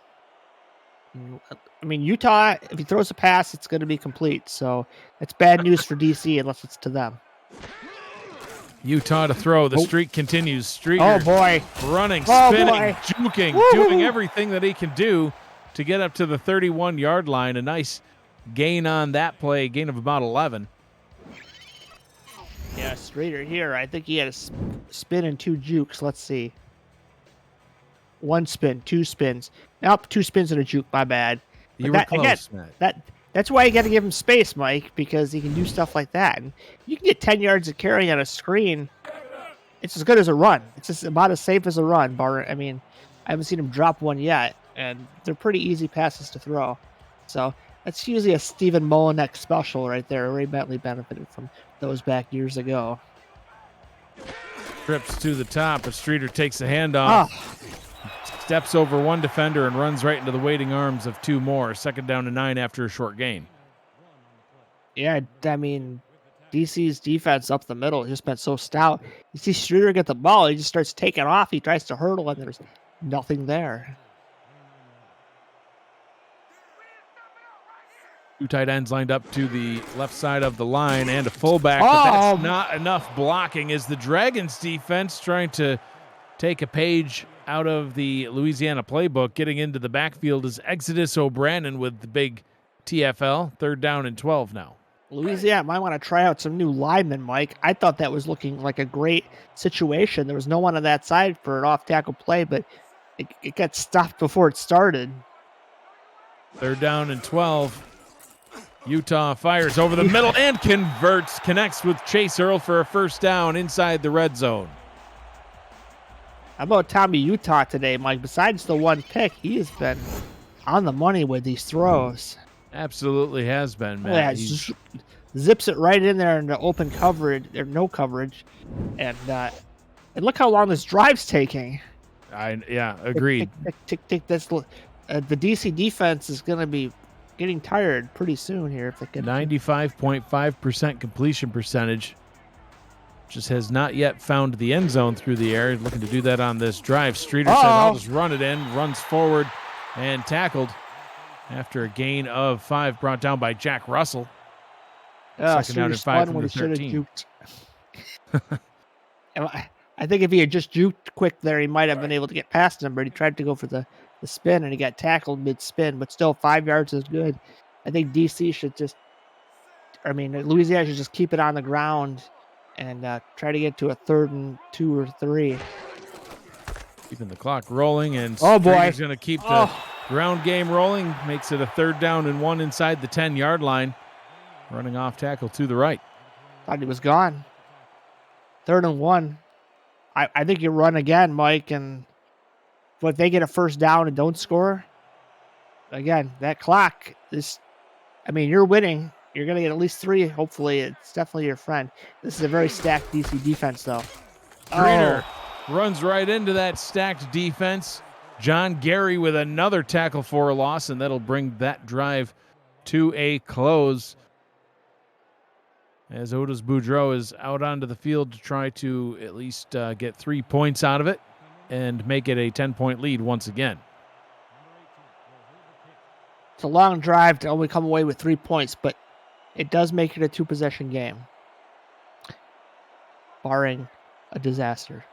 I mean, Utah, if he throws a pass, it's going to be complete. So that's bad news for DC unless it's to them. Utah to throw. The streak continues. Streeter. Oh, boy. Running, spinning, juking, doing everything that he can do to get up to the 31-yard line. A nice gain on that play, gain of about 11. Yeah, Streeter here. I think he had a spin and 2 jukes. Let's see. 1 spin, 2 spins. Nope, 2 spins and a juke. My bad. But you were close, Matt. That's why you got to give him space, Mike, because he can do stuff like that. And you can get 10 yards of carry on a screen. It's as good as a run. It's just about as safe as a run. I mean, I haven't seen him drop one yet, and they're pretty easy passes to throw. So that's usually a Stephen Molinek special right there. Ray Bentley benefited from those back years ago. Trips to the top, but Streeter takes the handoff. Steps over 1 defender and runs right into the waiting arms of 2 more. 2nd down and 9 after a short gain. Yeah, I mean, DC's defense up the middle has just been so stout. You see Streeter get the ball, he just starts taking off. He tries to hurdle, and there's nothing there. 2 tight ends lined up to the left side of the line and a fullback, but that's not enough blocking as the Dragons defense trying to take a page out of the Louisiana playbook. Getting into the backfield is Exodus O'Brien with the big TFL. 3rd down and 12 now. Louisiana might want to try out some new linemen, Mike. I thought that was looking like a great situation. There was no one on that side for an off-tackle play, but it got stopped before it started. 3rd down and 12. Utah fires over the middle and converts. Connects with Chase Earl for a first down inside the red zone. How about Tommy Utah today, Mike? Besides the 1 pick, he has been on the money with these throws. Absolutely has been, man. Yeah, zips it right in there into open coverage, or no coverage. And look how long this drive's taking. Yeah, agreed. Tick, tick, tick. The DC defense is going to be getting tired pretty soon here. If they can. 95.5% completion percentage. Just has not yet found the end zone through the air. Looking to do that on this drive. Streeter says, I'll just run it in. Runs forward. and tackled after a gain of 5 brought down by Jack Russell. Second down and 5 from the 13. I think if he had just juked quick there, he might have been able to get past him, but he tried to go for the spin, and he got tackled mid-spin, but still 5 yards is good. I think Louisiana should just keep it on the ground and try to get to a 3rd and 2 or 3. Keeping the clock rolling, and boy, Streeter's going to keep the ground game rolling. Makes it a 3rd down and 1 inside the 10-yard line. Running off tackle to the right. Thought he was gone. 3rd and 1. I think you run again, Mike, and if they get a 1st down and don't score, again, that clock is, you're winning. You're going to get at least 3. Hopefully, it's definitely your friend. This is a very stacked DC defense, though. Streeter runs right into that stacked defense. John Gary with another tackle for a loss, and that'll bring that drive to a close, as Otis Boudreau is out onto the field to try to at least get 3 points out of it and make it a 10-point lead once again. It's a long drive to only come away with 3 points, but it does make it a 2-possession game, barring a disaster.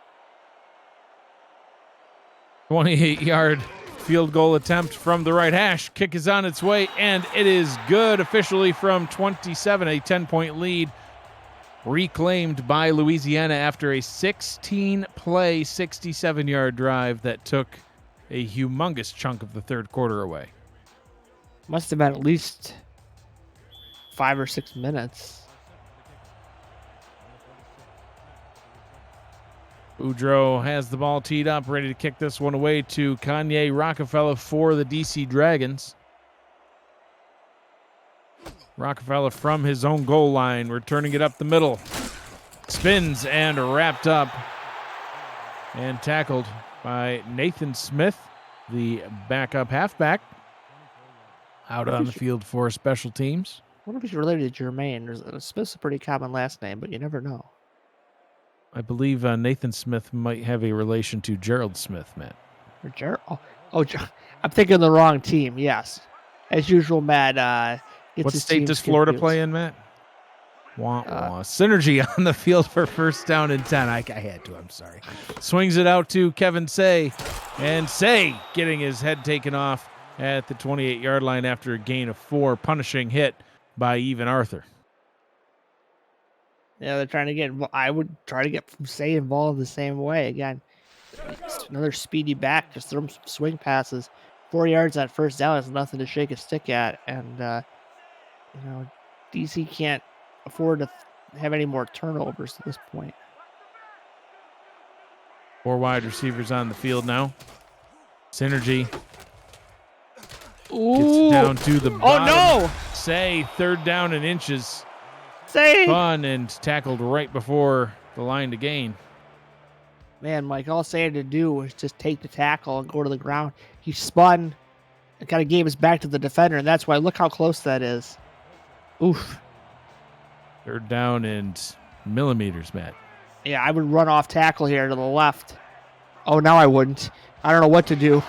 28-yard field goal attempt from the right hash. Kick is on its way, and it is good officially from 27, a 10-point lead reclaimed by Louisiana after a 16-play, 67-yard drive that took a humongous chunk of the 3rd quarter away. Must have been at least 5 or 6 minutes. Boudreau has the ball teed up, ready to kick this one away to Kanye Rockefeller for the DC Dragons. Rockefeller from his own goal line, returning it up the middle. Spins and wrapped up and tackled by Nathan Smith, the backup halfback, out on the field for special teams. I wonder if he's related to Jermaine. Smith's a pretty common last name, but you never know. I believe Nathan Smith might have a relation to Gerald Smith, Matt. Or Gerald? I'm thinking of the wrong team. Yes, as usual, Matt. What state does Florida play in, Matt? Synergy on the field for 1st down and 10. I had to. I'm sorry. Swings it out to Kevin Say, and Say getting his head taken off at the 28-yard line after a gain of 4, punishing hit by Even Arthur. Yeah, they're trying to get. I would try to get Say involved the same way. Again, another speedy back, just throw him some swing passes. 4 yards at 1st down is nothing to shake a stick at, and DC can't afford to have any more turnovers at this point. 4 wide receivers on the field now. Synergy gets down to the bottom. Oh no! Say 3rd down and inches. Say fun and tackled right before the line to gain. Man, Mike, all Say had to do was just take the tackle and go to the ground. He spun and kind of gave his back to the defender, and that's why look how close that is. Oof. 3rd down and millimeters, Matt. Yeah, I would run off tackle here to the left. Oh, now I wouldn't. I don't know what to do.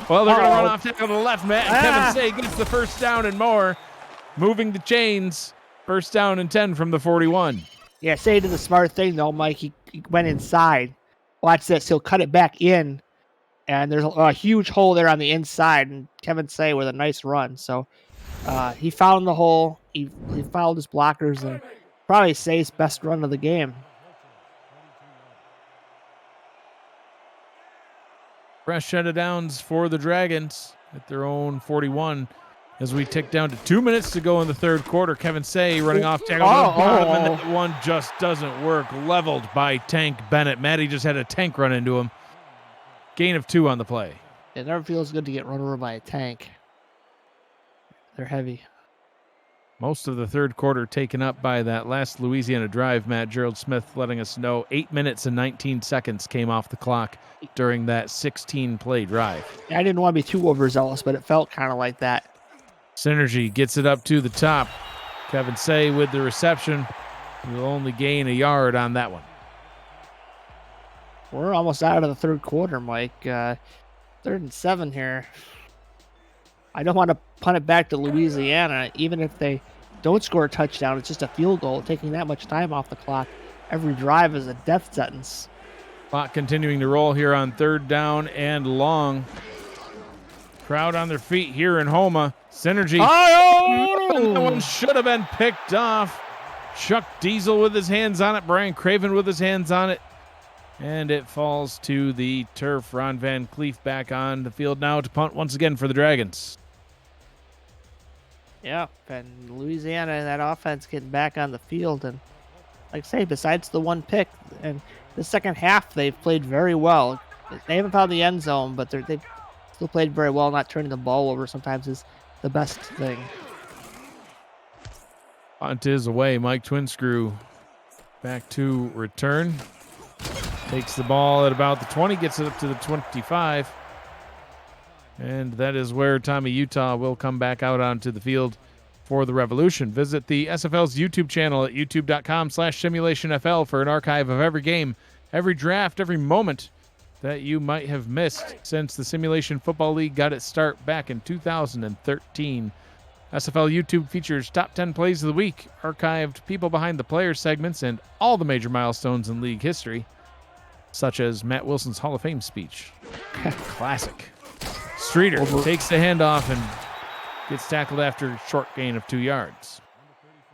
Well, they're going to run off tackle to the left, Matt. And Kevin Say gets the 1st down and more. Moving the chains. 1st down and 10 from the 41. Yeah, Say did the smart thing, though, Mike. He went inside. Watch this. He'll cut it back in, and there's a huge hole there on the inside, and Kevin Say with a nice run. So he found the hole. He fouled his blockers, and probably Say's best run of the game. Fresh set of downs for the Dragons at their own 41. As we tick down to 2 minutes to go in the 3rd quarter, Kevin Say running off tackle to the bottom, and that one just doesn't work. Leveled by Tank Bennett. Matty just had a tank run into him. Gain of 2 on the play. It never feels good to get run over by a tank. They're heavy. Most of the 3rd quarter taken up by that last Louisiana drive. Matt, Gerald Smith letting us know 8 minutes and 19 seconds came off the clock during that 16-play drive. I didn't want to be too overzealous, but it felt kind of like that. Synergy gets it up to the top. Kevin Say with the reception will only gain a yard on that one. We're almost out of the 3rd quarter, Mike. 3rd and 7 here. I don't want to punt it back to Louisiana. Even if they don't score a touchdown, it's just a field goal. Taking that much time off the clock, every drive is a death sentence. Clock continuing to roll here on 3rd down and long. Crowd on their feet here in Houma. Synergy. Oh! That one should have been picked off. Chuck Diesel with his hands on it. Brian Craven with his hands on it. And it falls to the turf. Ron Van Cleef back on the field now to punt once again for the Dragons. Yeah, and Louisiana and that offense getting back on the field. And like I say, besides the one pick, and the second half, they've played very well. They haven't found the end zone, but they've still played very well. Not turning the ball over sometimes is the best thing. Punt is away. Mike Twinscrew back to return. Takes the ball at about the 20, gets it up to the 25. And that is where Tommy Utah will come back out onto the field for the Revolution. Visit the SFL's YouTube channel at youtube.com/SimulationFL for an archive of every game, every draft, every moment that you might have missed since the Simulation Football League got its start back in 2013. SFL YouTube features top 10 plays of the week, archived people behind the player segments, and all the major milestones in league history, such as Matt Wilson's Hall of Fame speech. Classic. Streeter takes the handoff and gets tackled after a short gain of 2 yards.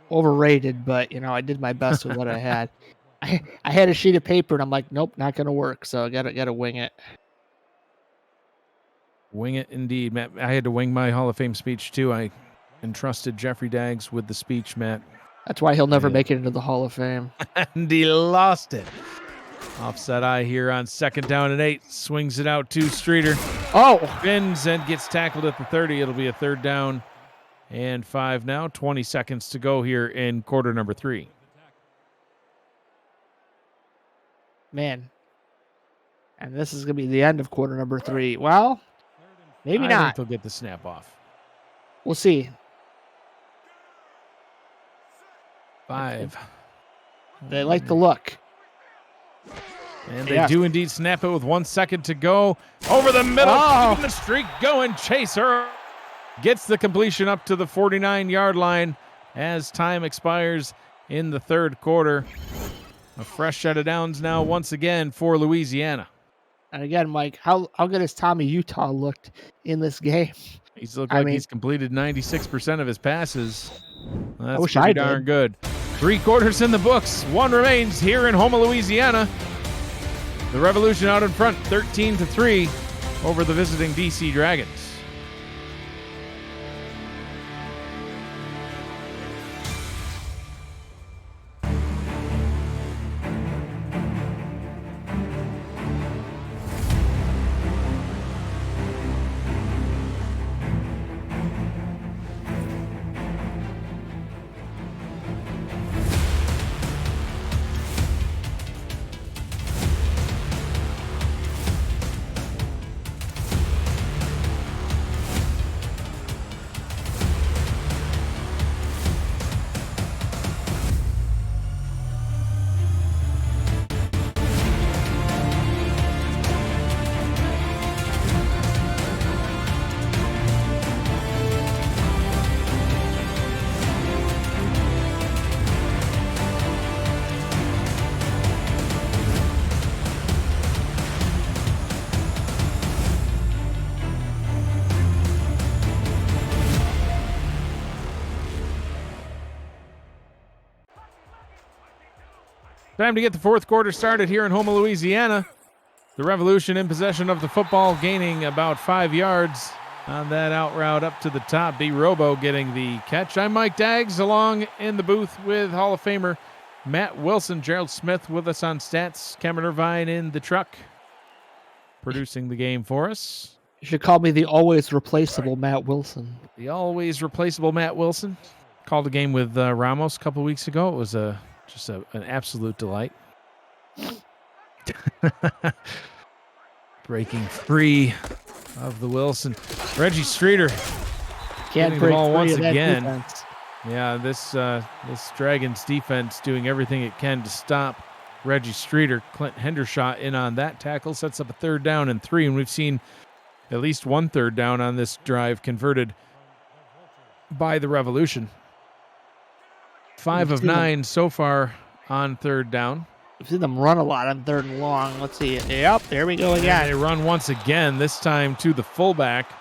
Overrated, but I did my best with what I had. I had a sheet of paper and I'm like, nope, not gonna work. So I gotta wing it. Wing it indeed, Matt. I had to wing my Hall of Fame speech too. I entrusted Jeffrey Daggs with the speech, Matt. That's why he'll never make it into the Hall of Fame. And he lost it. Offset eye here on 2nd down and 8. Swings it out to Streeter. Oh! Spins and gets tackled at the 30. It'll be a 3rd down and 5 now. 20 seconds to go here in quarter number 3. Man. And this is going to be the end of quarter number 3. Well, maybe I not. think they'll get the snap off. We'll see. 5. They like the look. And they do indeed snap it with 1 second to go. Over the middle, keeping the streak going. Chaser gets the completion up to the 49-yard line as time expires in the 3rd quarter. A fresh set of downs now once again for Louisiana. And again, Mike, how good has Tommy Utah looked in this game? He's looked like he's completed 96% of his passes. That's wish pretty I darn did. good. 3 quarters in the books. 1 remains here in Houma, Louisiana. The Revolution out in front, 13-3 over the visiting DC Dragons. Time to get the 4th quarter started here in Houma, Louisiana. The Revolution in possession of the football, gaining about 5 yards on that out route up to the top. B. Robo getting the catch. I'm Mike Daggs, along in the booth with Hall of Famer Matt Wilson. Gerald Smith with us on stats. Cameron Irvine in the truck, producing the game for us. You should call me the always replaceable Matt Wilson. The always replaceable Matt Wilson. Called a game with Ramos a couple weeks ago. It was just an absolute delight. Breaking free of the Wilson. Reggie Streeter Can't break the ball free once of that again. defense. Yeah, this Dragons defense doing everything it can to stop Reggie Streeter. Clint Hendershot in on that tackle, sets up a 3rd down and 3, and we've seen at least one third down on this drive converted by the Revolution. 5 of 9 so far on third down. We've seen them run a lot on 3rd and long. Let's see. Yep, there we go again. And they run once again, this time to the fullback,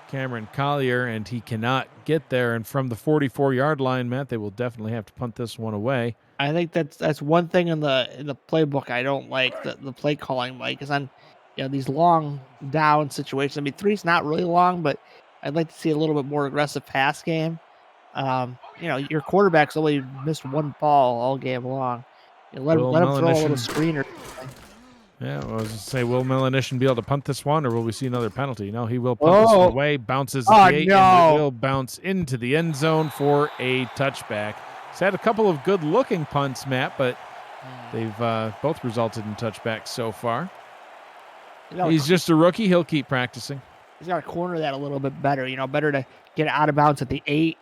Cameron Collier, and he cannot get there. And from the 44-yard line, Matt, they will definitely have to punt this one away. I think that's one thing in the playbook I don't like, the play calling, Mike, is on these long down situations. I mean, 3's not really long, but I'd like to see a little bit more aggressive pass game. Your quarterback's only missed one ball all game long. Let him throw a little screener. Yeah, I was going to say, will Melanishin be able to punt this one, or will we see another penalty? No, he will punt this one away, bounces at the 8, and it will bounce into the end zone for a touchback. He's had a couple of good-looking punts, Matt, but they've both resulted in touchbacks so far. He's just a rookie. He'll keep practicing. He's got to corner that a little bit better. Better to get out of bounds at the 8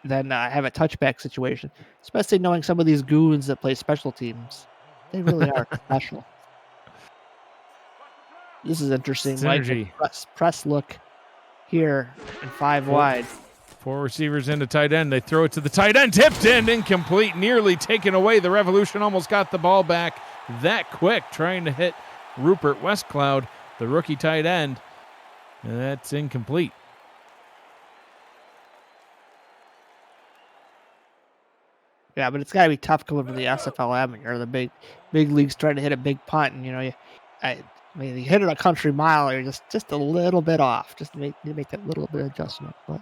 than have a touchback situation, especially knowing some of these goons that play special teams. They really are special. This is interesting. Synergy. Press look here in 5 wide. 4 receivers into tight end. They throw it to the tight end. Tipped in, incomplete, nearly taken away. The Revolution almost got the ball back that quick, trying to hit Rupert Westcloud, the rookie tight end. And that's incomplete. Yeah, but it's got to be tough coming from the SFL or the big leagues trying to hit a big punt. And, you hit it a country mile, or just a little bit off. Just make that little bit of adjustment. But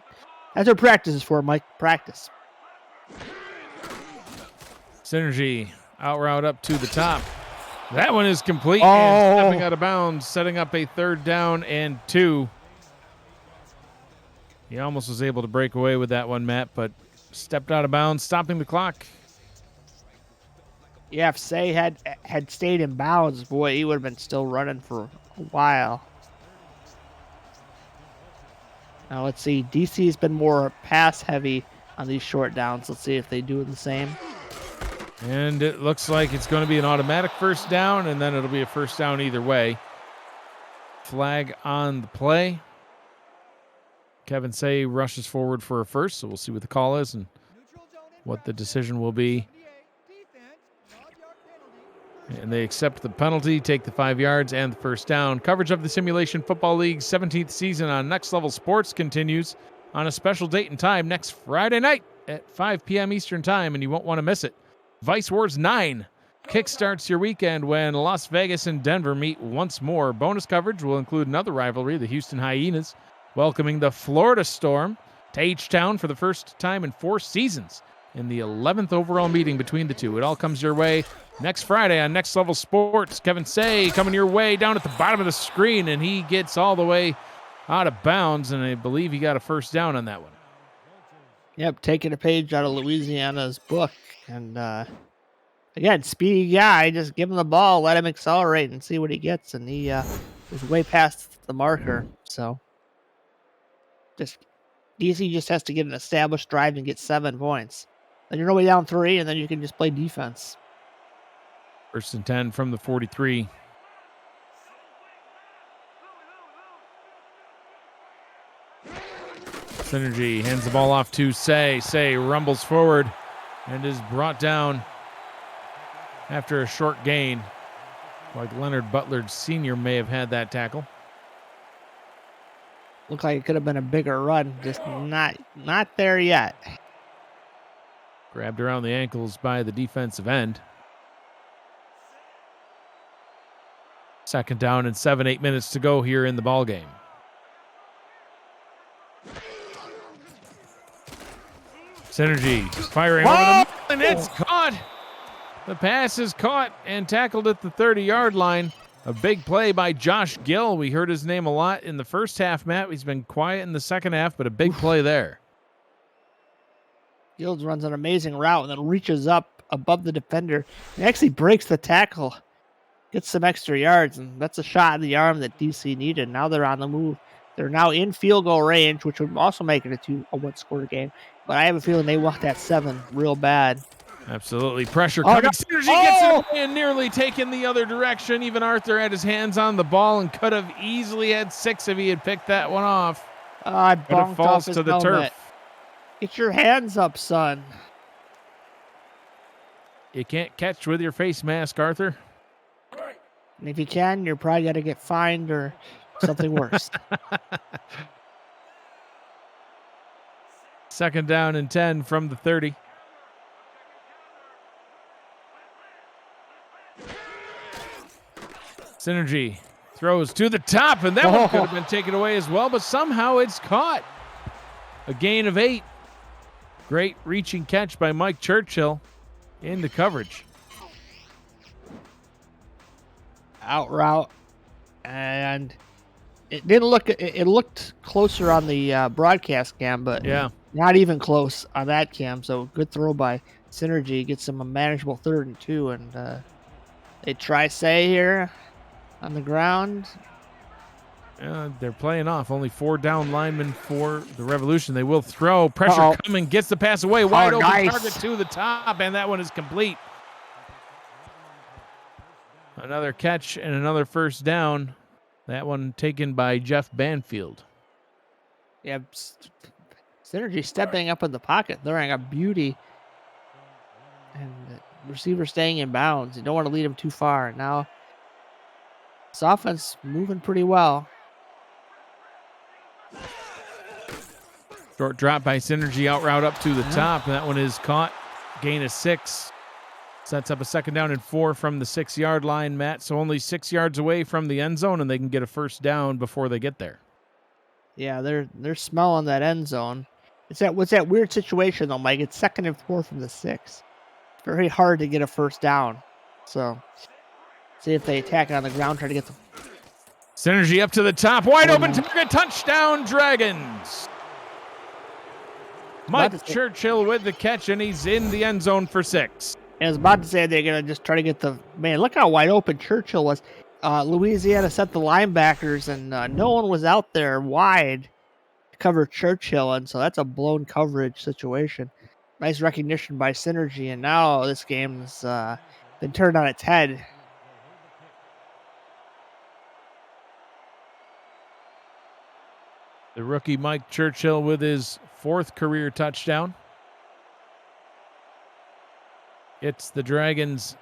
that's what practice is for, Mike. Practice. Synergy out route up to the top. That one is complete and stepping out of bounds, setting up a 3rd down and 2. He almost was able to break away with that one, Matt, but stepped out of bounds, stopping the clock. Yeah, if Say had stayed in bounds, boy, he would have been still running for a while. Now let's see. DC's been more pass heavy on these short downs. Let's see if they do the same. And it looks like it's going to be an automatic 1st down, and then it'll be a 1st down either way. Flag on the play. Kevin Say rushes forward for a 1st, so we'll see what the call is and what the decision will be. And they accept the penalty, take the 5 yards and the 1st down. Coverage of the Simulation Football League's 17th season on Next Level Sports continues on a special date and time next Friday night at 5 p.m. Eastern Time, and you won't want to miss it. Vice Wars 9 kickstarts your weekend when Las Vegas and Denver meet once more. Bonus coverage will include another rivalry, the Houston Hyenas, welcoming the Florida Storm to H-Town for the first time in 4 seasons in the 11th overall meeting between the two. It all comes your way next Friday on Next Level Sports. Kevin Say coming your way down at the bottom of the screen, and he gets all the way out of bounds, and I believe he got a 1st down on that one. Yep, taking a page out of Louisiana's book. And again, speedy guy, just give him the ball, let him accelerate and see what he gets. And he was way past the marker. So DC just has to get an established drive and get 7 points. Then you're only down 3, and then you can just play defense. 1st and 10 from the 43. Synergy hands the ball off to Say. Say rumbles forward and is brought down after a short gain. Like Leonard Butler Sr. may have had that tackle. Looked like it could have been a bigger run, just not there yet. Grabbed around the ankles by the defensive end. 2nd down and 7-8 minutes to go here in the ball game. Synergy firing over the middle, and it's caught. The pass is caught and tackled at the 30-yard line. A big play by Josh Gill. We heard his name a lot in the first half, Matt. He's been quiet in the second half, but a big play there. Gills runs an amazing route and then reaches up above the defender and actually breaks the tackle. Gets some extra yards, and that's a shot in the arm that DC needed. Now they're on the move. They're now in field goal range, which would also make it a 1-score game. But I have a feeling they want that 7 real bad. Absolutely. Pressure Oh, coming. no. Synergy gets it away and nearly taken the other direction. Even Arthur had his hands on the ball and could have easily had 6 if he had picked that one off. I But it bonked off falls his to the helmet. turf. Get your hands up, son. You can't catch with your face mask, Arthur. And if you can, you're probably going to get fined or something worse. 2nd down and 10 from the 30. Synergy throws to the top, and that one could have been taken away as well, but somehow it's caught. A gain of 8. Great reaching catch by Mike Churchill into coverage. Out route. And it didn't look, it looked closer on the broadcast cam, but Yeah. not even close on that cam. So good throw by Synergy. Gets them a manageable 3rd and 2. And they try say here on the ground. They're playing off. Only 4 down linemen for the Revolution. They will throw. Pressure coming. Gets the pass away. Wide open target to the top, and that one is complete. Another catch and another 1st down. That one taken by Jeff Banfield. Yeah, Synergy stepping up in the pocket, throwing a beauty. And the receiver staying in bounds. You don't want to lead him too far. Now, this offense moving pretty well. Short drop by Synergy, out route up to the top. That one is caught. Gain of 6. Sets up a 2nd down and 4 from the 6-yard line, Matt. So only 6 yards away from the end zone, and they can get a 1st down before they get there. Yeah, they're smelling that end zone. What's that weird situation though, Mike? It's 2nd and 4 from the 6. Very hard to get a 1st down. So see if they attack it on the ground, try to get the Synergy up to the top, wide open target, touchdown Dragons. Mike Churchill with the catch, and he's in the end zone for 6. I was about to say they're going to just try to get the... Man, look how wide open Churchill was. Louisiana set the linebackers, and no one was out there wide to cover Churchill, and so that's a blown coverage situation. Nice recognition by Synergy, and now this game's been turned on its head. The rookie Mike Churchill with his 4th career touchdown. It's the Dragons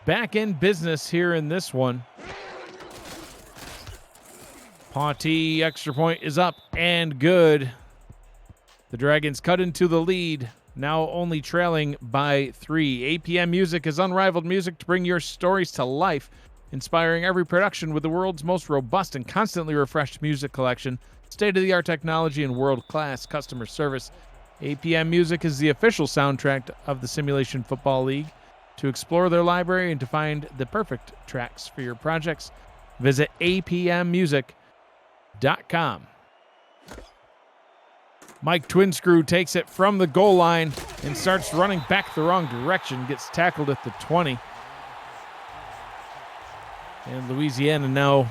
back in business here in this one. Pautee extra point is up and good. The Dragons cut into the lead, now only trailing by 3. APM Music is unrivaled music to bring your stories to life, inspiring every production with the world's most robust and constantly refreshed music collection, state-of-the-art technology, and world-class customer service. APM Music is the official soundtrack of the Simulation Football League. To explore their library and to find the perfect tracks for your projects, visit apmmusic.com. Mike Twinscrew takes it from the goal line and starts running back the wrong direction, gets tackled at the 20. And Louisiana now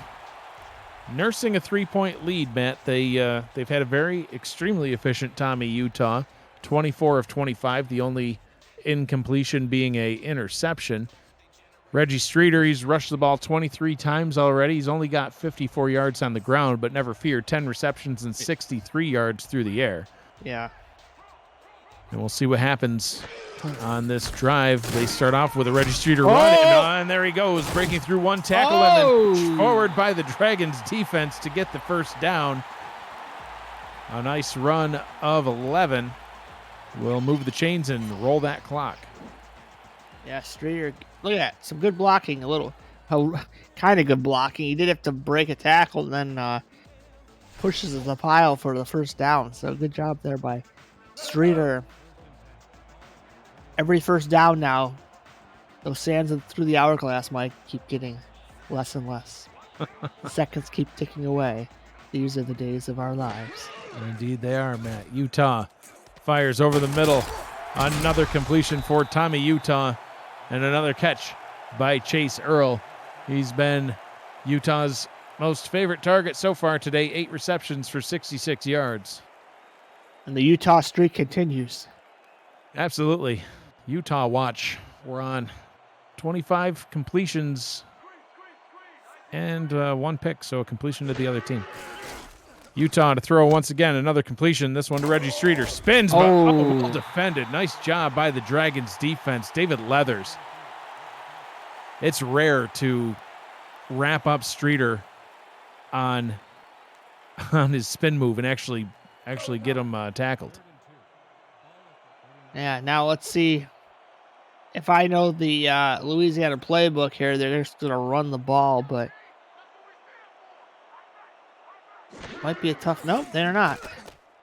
nursing a 3-point lead, Matt. They've had a very extremely efficient Tommy Utah, 24 of 25, the only incompletion being a interception. Reggie Streeter, he's rushed the ball 23 times already. He's only got 54 yards on the ground, but never fear, 10 receptions and 63 yards through the air. Yeah. And we'll see what happens on this drive. They start off with a Reggie Streeter run, and there he goes, breaking through one tackle and then forward by the Dragons defense to get the 1st down. A nice run of 11. We'll move the chains and roll that clock. Yeah, Streeter, look at that. Some good blocking, kind of good blocking. He did have to break a tackle and then pushes the pile for the 1st down. So good job there by Streeter. Every 1st down now, those sands through the hourglass might keep getting less and less. The seconds keep ticking away. These are the days of our lives. Indeed they are, Matt. Utah fires over the middle. Another completion for Tommy Utah, and another catch by Chase Earl. He's been Utah's most favorite target so far today, 8 receptions for 66 yards. And the Utah streak continues. Absolutely. Utah watch. We're on 25 completions and 1 pick, so a completion to the other team. Utah to throw once again, another completion. This one to Reggie Streeter. Spins, but well defended. Nice job by the Dragons defense. David Leathers. It's rare to wrap up Streeter on his spin move and actually get him tackled. Yeah, now let's see. If I know the Louisiana playbook here, they're just going to run the ball, but might be a tough. Nope, they're not.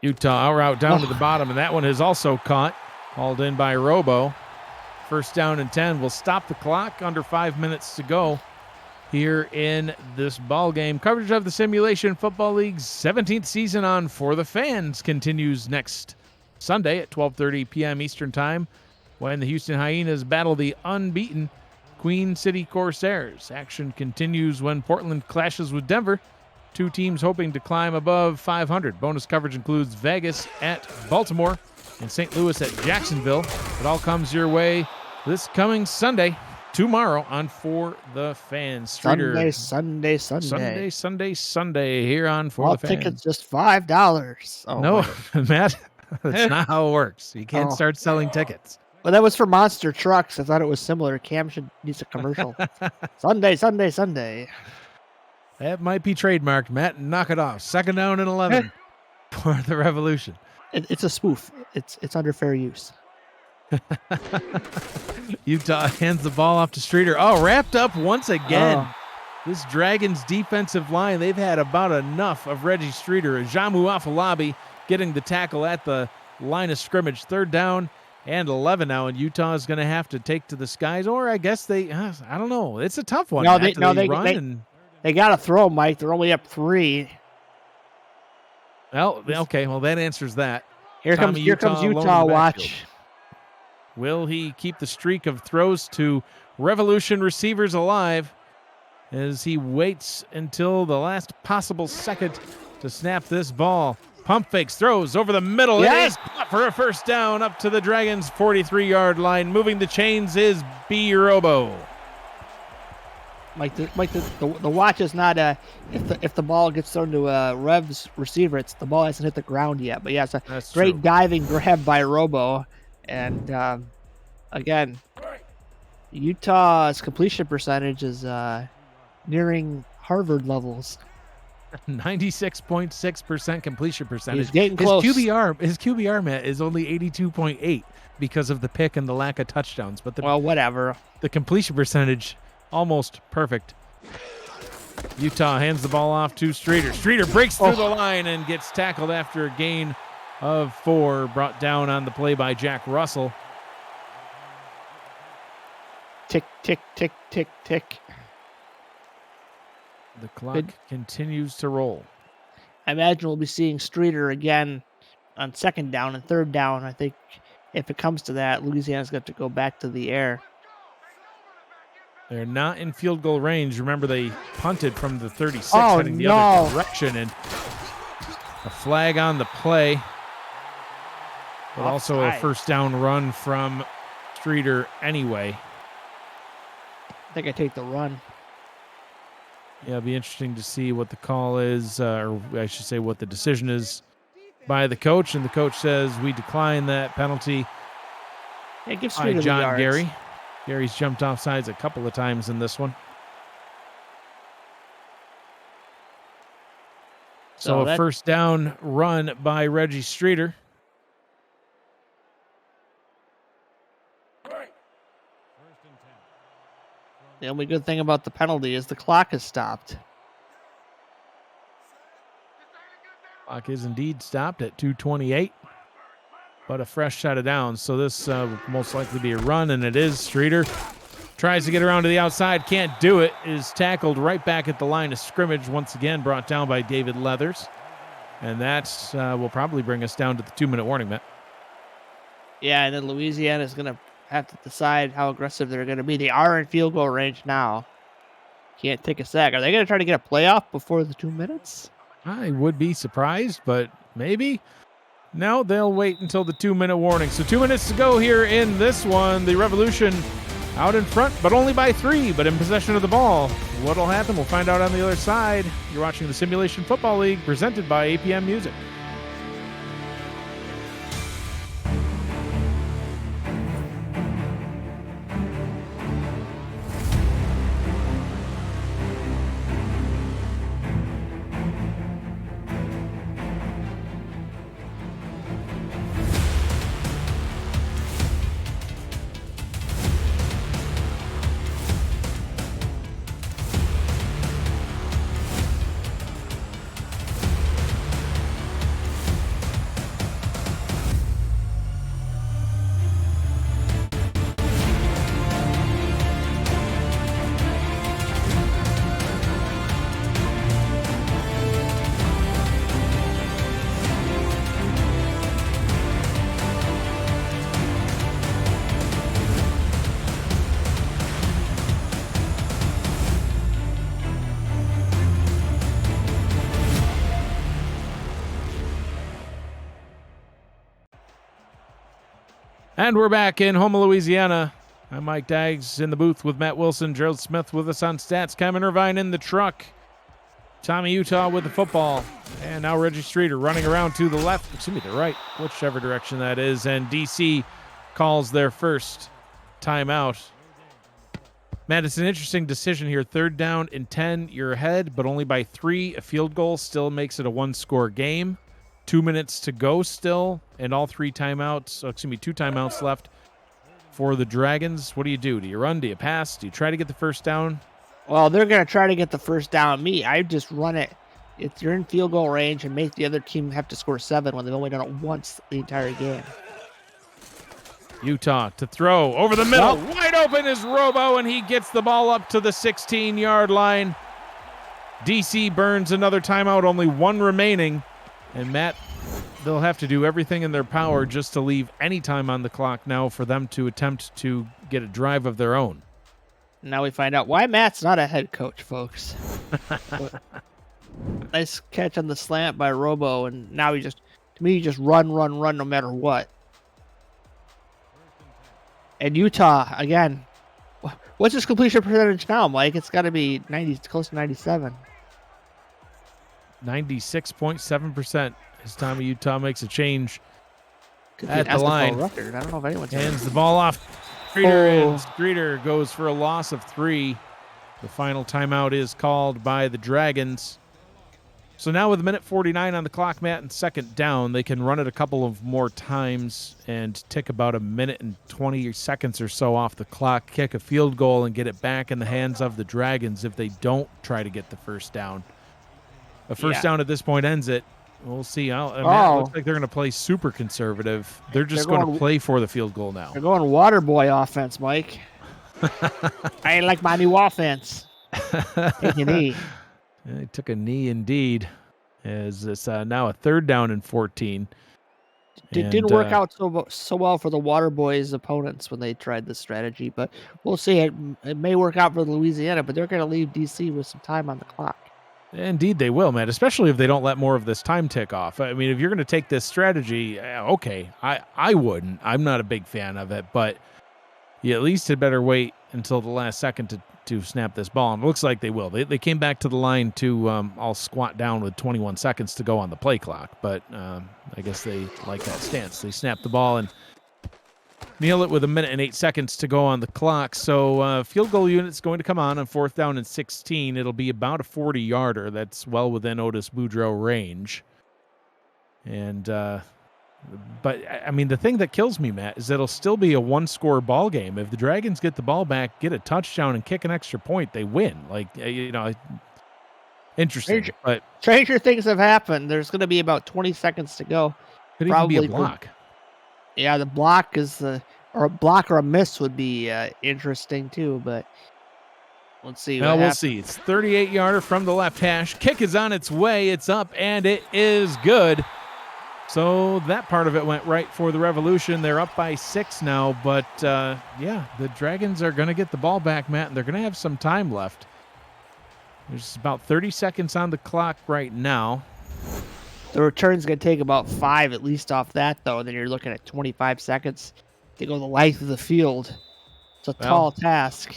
Utah route down to the bottom, and that one is also caught. Hauled in by Robo. First down and 10. We'll stop the clock. Under 5 minutes to go here in this ball game. Coverage of the Simulation Football League's 17th season on For the Fans continues next Sunday at 12:30 p.m. Eastern Time, when the Houston Hyenas battle the unbeaten Queen City Corsairs. Action continues when Portland clashes with Denver. 2 teams hoping to climb above 500. Bonus coverage includes Vegas at Baltimore and St. Louis at Jacksonville. It all comes your way this coming Sunday, tomorrow on For the Fans. Streeter. Sunday here on For all the Fans. Tickets just $5. Oh, no, Matt, that's not how it works. You can't start selling tickets. Well, that was for monster trucks. I thought it was similar. Cam should use a commercial. Sunday. That might be trademarked, Matt. Knock it off. 2nd down and 11 for the Revolution. It's a spoof. It's under fair use. Utah hands the ball off to Streeter. Oh, wrapped up once again. This Dragons defensive line, they've had about enough of Reggie Streeter. Jamu Afalabi getting the tackle at the line of scrimmage. 3rd down and 11 now, and Utah is going to have to take to the skies, or I guess they, I don't know. It's a tough one. They got to throw, Mike. They're only up 3. Well, okay. Well, that answers that. Here comes Utah watch. Will he keep the streak of throws to Revolution receivers alive as he waits until the last possible second to snap this ball? Pump fakes, throws over the middle. Yes! It is caught for a first down up to the Dragons' 43-yard line. Moving the chains is B. Robo. Mike, the watch is not if the ball gets thrown to a Rev's receiver, it's the ball hasn't hit the ground yet. But yeah, it's a great diving grab by Robo, and again, Utah's completion percentage is nearing Harvard levels. 96.6% completion percentage. He's getting close. His QBR, Matt, is only 82.8 because of the pick and the lack of touchdowns. But whatever. The completion percentage, almost perfect. Utah hands the ball off to Streeter. Streeter breaks through the line and gets tackled after a gain of 4. Brought down on the play by Jack Russell. Tick, tick, tick, tick, tick. The clock continues to roll. I imagine we'll be seeing Streeter again on 2nd down and 3rd down. I think if it comes to that, Louisiana's got to go back to the air. They're not in field goal range. Remember, they punted from the 36, heading the other direction, and a flag on the play, but also a first down run from Streeter anyway. I think I take the run. Yeah, it'll be interesting to see what the call is, or I should say what the decision is by the coach. And the coach says we decline that penalty. Yeah, give Streeter John the yards. Gary. Gary's jumped off sides a couple of times in this one. So a first down run by Reggie Streeter. The only good thing about the penalty is the clock is stopped. Clock is indeed stopped at 2:28, but a fresh set of downs. So this will most likely be a run, and it is. Streeter tries to get around to the outside, can't do it, is tackled right back at the line of scrimmage, once again brought down by David Leathers. And that will probably bring us down to the 2-minute warning, Matt. Yeah, and then Louisiana is going to have to decide how aggressive they're going to be. They are in field goal range now. Can't take a sack. Are they going to try to get a playoff before the 2 minutes? I would be surprised, but maybe. No, they'll wait until the 2-minute warning. So 2 minutes to go here in this one. The Revolution out in front, but only by 3, but in possession of the ball. What'll happen? We'll find out on the other side. You're watching the Simulation Football League presented by APM Music. And we're back in Houma, Louisiana. I'm Mike Daggs in the booth with Matt Wilson, Gerald Smith with us on stats, Cameron Irvine in the truck, Tommy Utah with the football, and now Reggie Streeter running around to the left, the right, whichever direction that is, and DC calls their first timeout. Matt, it's an interesting decision here. 3rd down and 10, you're ahead, but only by 3. A field goal still makes it a 1-score game. 2 minutes to go still, and all 2 timeouts left for the Dragons. What do you do? Do you run? Do you pass? Do you try to get the first down? Well, they're going to try to get the first down. I just run it. If you're in field goal range and make the other team have to score 7 when they've only done it once the entire game. Utah to throw over the middle. Wide open is Robo, and he gets the ball up to the 16-yard line. DC burns another timeout, only 1 remaining. And Matt, they'll have to do everything in their power just to leave any time on the clock now for them to attempt to get a drive of their own. Now we find out why Matt's not a head coach, folks. Nice catch on the slant by Robo, and now he just run no matter what. And Utah, again, what's his completion percentage now, Mike? It's got to be 90, close to 97. 96.7% as Tommy Utah makes a change at the SFL line. Record. I don't know if anyone's hands the ball off. And Streeter goes for a loss of 3. The final timeout is called by the Dragons. So now with 1:49 on the clock, Matt, and 2nd down, they can run it a couple of more times and tick about 1:20 seconds or so off the clock, kick a field goal, and get it back in the hands of the Dragons if they don't try to get the first down. A first down at this point ends it. We'll see. It looks like they're going to play super conservative. They're going to play for the field goal now. They're going water boy offense, Mike. I ain't like my new offense. Take a knee. He took a knee indeed. As it's now a 3rd down and 14. It didn't work out so well for the water boys' opponents when they tried this strategy, but we'll see. It may work out for Louisiana, but they're going to leave DC with some time on the clock. Indeed, they will, Matt, especially if they don't let more of this time tick off. I mean, if you're going to take this strategy, okay, I wouldn't. I'm not a big fan of it, but you at least had better wait until the last second to snap this ball. And it looks like they will. They came back to the line to all squat down with 21 seconds to go on the play clock, but I guess they like that stance. They snap the ball and kneel it with 1:08 to go on the clock. So field goal unit's going to come on 4th down and 16. It'll be about a 40-yarder. That's well within Otis Boudreaux range. And but I mean, the thing that kills me, Matt, is it'll still be a 1-score ball game. If the Dragons get the ball back, get a touchdown, and kick an extra point, they win. Interesting. But stranger things have happened. There's going to be about 20 seconds to go. Could even be a block. Yeah, the block or a block or a miss would be interesting too, but let's see. Well, we'll see. It's 38-yarder from the left hash. Kick is on its way. It's up, and it is good. So that part of it went right for the Revolution. They're up by 6 now, but the Dragons are going to get the ball back, Matt, and they're going to have some time left. There's about 30 seconds on the clock right now. The return's going to take about 5 at least off that, though. And then you're looking at 25 seconds to go the length of the field. It's a tall task.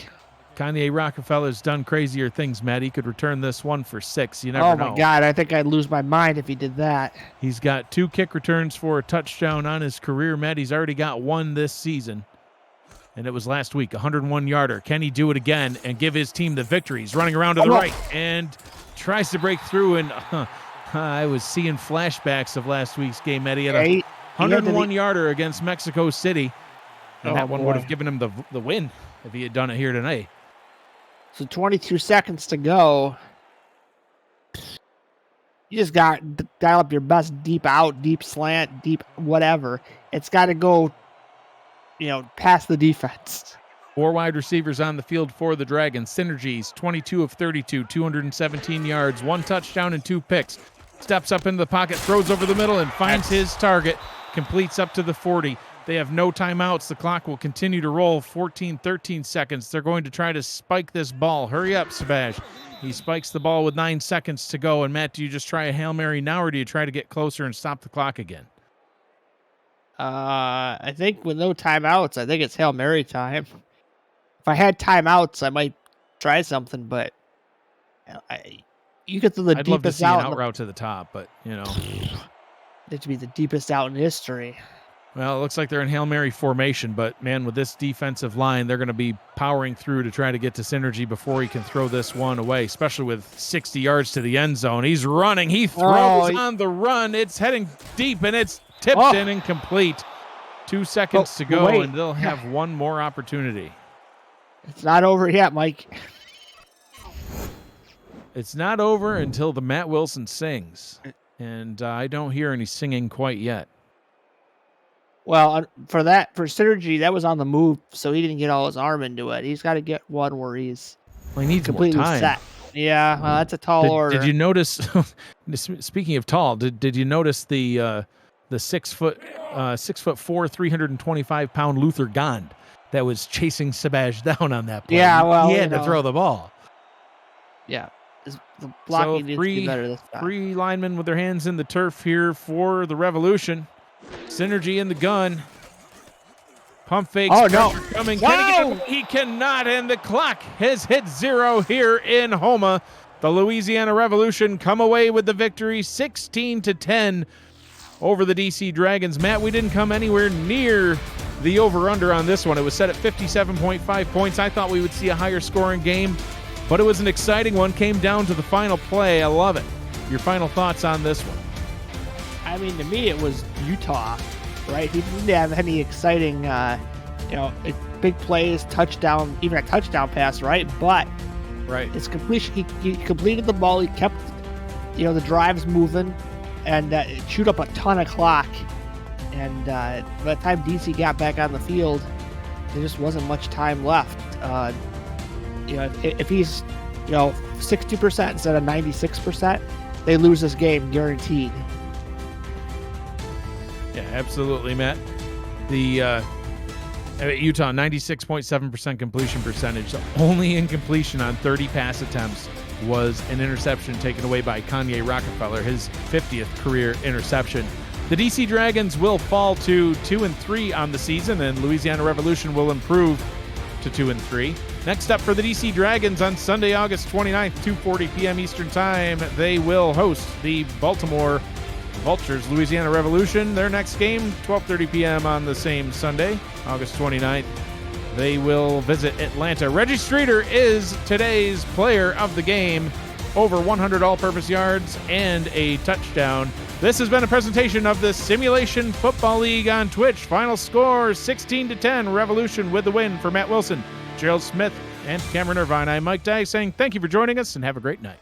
Kanye Rockefeller's done crazier things, Matt. He could return this one for 6. You never know. Oh, my God. I think I'd lose my mind if he did that. He's got 2 kick returns for a touchdown on his career, Matt. He's already got 1 this season. And it was last week, 101-yarder. Can he do it again and give his team the victory? He's running around to the right and tries to break through. And I was seeing flashbacks of last week's game, Matt. He had a 101-yarder against Mexico City. And that one would have given him the win if he had done it here tonight. So 22 seconds to go. You just got to dial up your best deep out, deep slant, deep whatever. It's got to go, past the defense. 4 wide receivers on the field for the Dragons. Synergies, 22 of 32, 217 yards, 1 touchdown and 2 picks. Steps up into the pocket, throws over the middle, and finds his target. Completes up to the 40. They have no timeouts. The clock will continue to roll. 13 seconds. They're going to try to spike this ball. Hurry up, Sabaj. He spikes the ball with 9 seconds to go. And, Matt, do you just try a Hail Mary now, or do you try to get closer and stop the clock again? I think with no timeouts, I think it's Hail Mary time. If I had timeouts, I might try something, but you get to the I'd deepest love to see out. an out route to the top, but, It should be the deepest out in history. Well, it looks like they're in Hail Mary formation, but, man, with this defensive line, they're going to be powering through to try to get to Synergy before he can throw this one away, especially with 60 yards to the end zone. He's running. He throws on the run. It's heading deep, and it's tipped in and complete. 2 seconds to go, and they'll have one more opportunity. It's not over yet, Mike. It's not over until the Matt Wilson sings, and I don't hear any singing quite yet. Well, for Synergy, that was on the move, so he didn't get all his arm into it. He's got to get one where he's he needs completely more time. set. Yeah, well, that's a tall order. Did you notice? Speaking of tall, did you notice the 6 foot 4, 325 pound Luther Gond that was chasing Sabaj down on that play? Yeah, well, he had to throw the ball. Yeah, the blocking needs to be better this time. 3 linemen with their hands in the turf here for the Revolution. Synergy in the gun. Pump fakes. Oh, no. Coming. Can he cannot, and the clock has hit 0 here in Houma. The Louisiana Revolution come away with the victory, 16-10 over the DC Dragons. Matt, we didn't come anywhere near the over-under on this one. It was set at 57.5 points. I thought we would see a higher scoring game, but it was an exciting one. Came down to the final play. I love it. Your final thoughts on this one? I mean, to me, it was Utah, right? He didn't have any exciting, big plays, touchdown, even a touchdown pass, right? But his completion, he completed the ball. He kept, the drives moving, and it chewed up a ton of clock. And by the time DC got back on the field, there just wasn't much time left. If he's, 60% instead of 96%, they lose this game guaranteed. Yeah, absolutely, Matt. The Utah, 96.7% completion percentage. The only incompletion on 30 pass attempts was an interception taken away by Kanye Rockefeller, his 50th career interception. The DC Dragons will fall to 2-3 on the season, and Louisiana Revolution will improve to 2-3. Next up for the DC Dragons on Sunday, August 29th, 2:40 p.m. Eastern Time, they will host the Baltimore Vultures. Louisiana Revolution, their next game, 12:30 p.m. on the same Sunday, August 29th. They will visit Atlanta. Reggie Streeter is today's player of the game. Over 100 all-purpose yards and a touchdown. This has been a presentation of the Simulation Football League on Twitch. Final score, 16-10. Revolution with the win for Matt Wilson, Gerald Smith, and Cameron Irvine. I'm Mike Dye saying thank you for joining us and have a great night.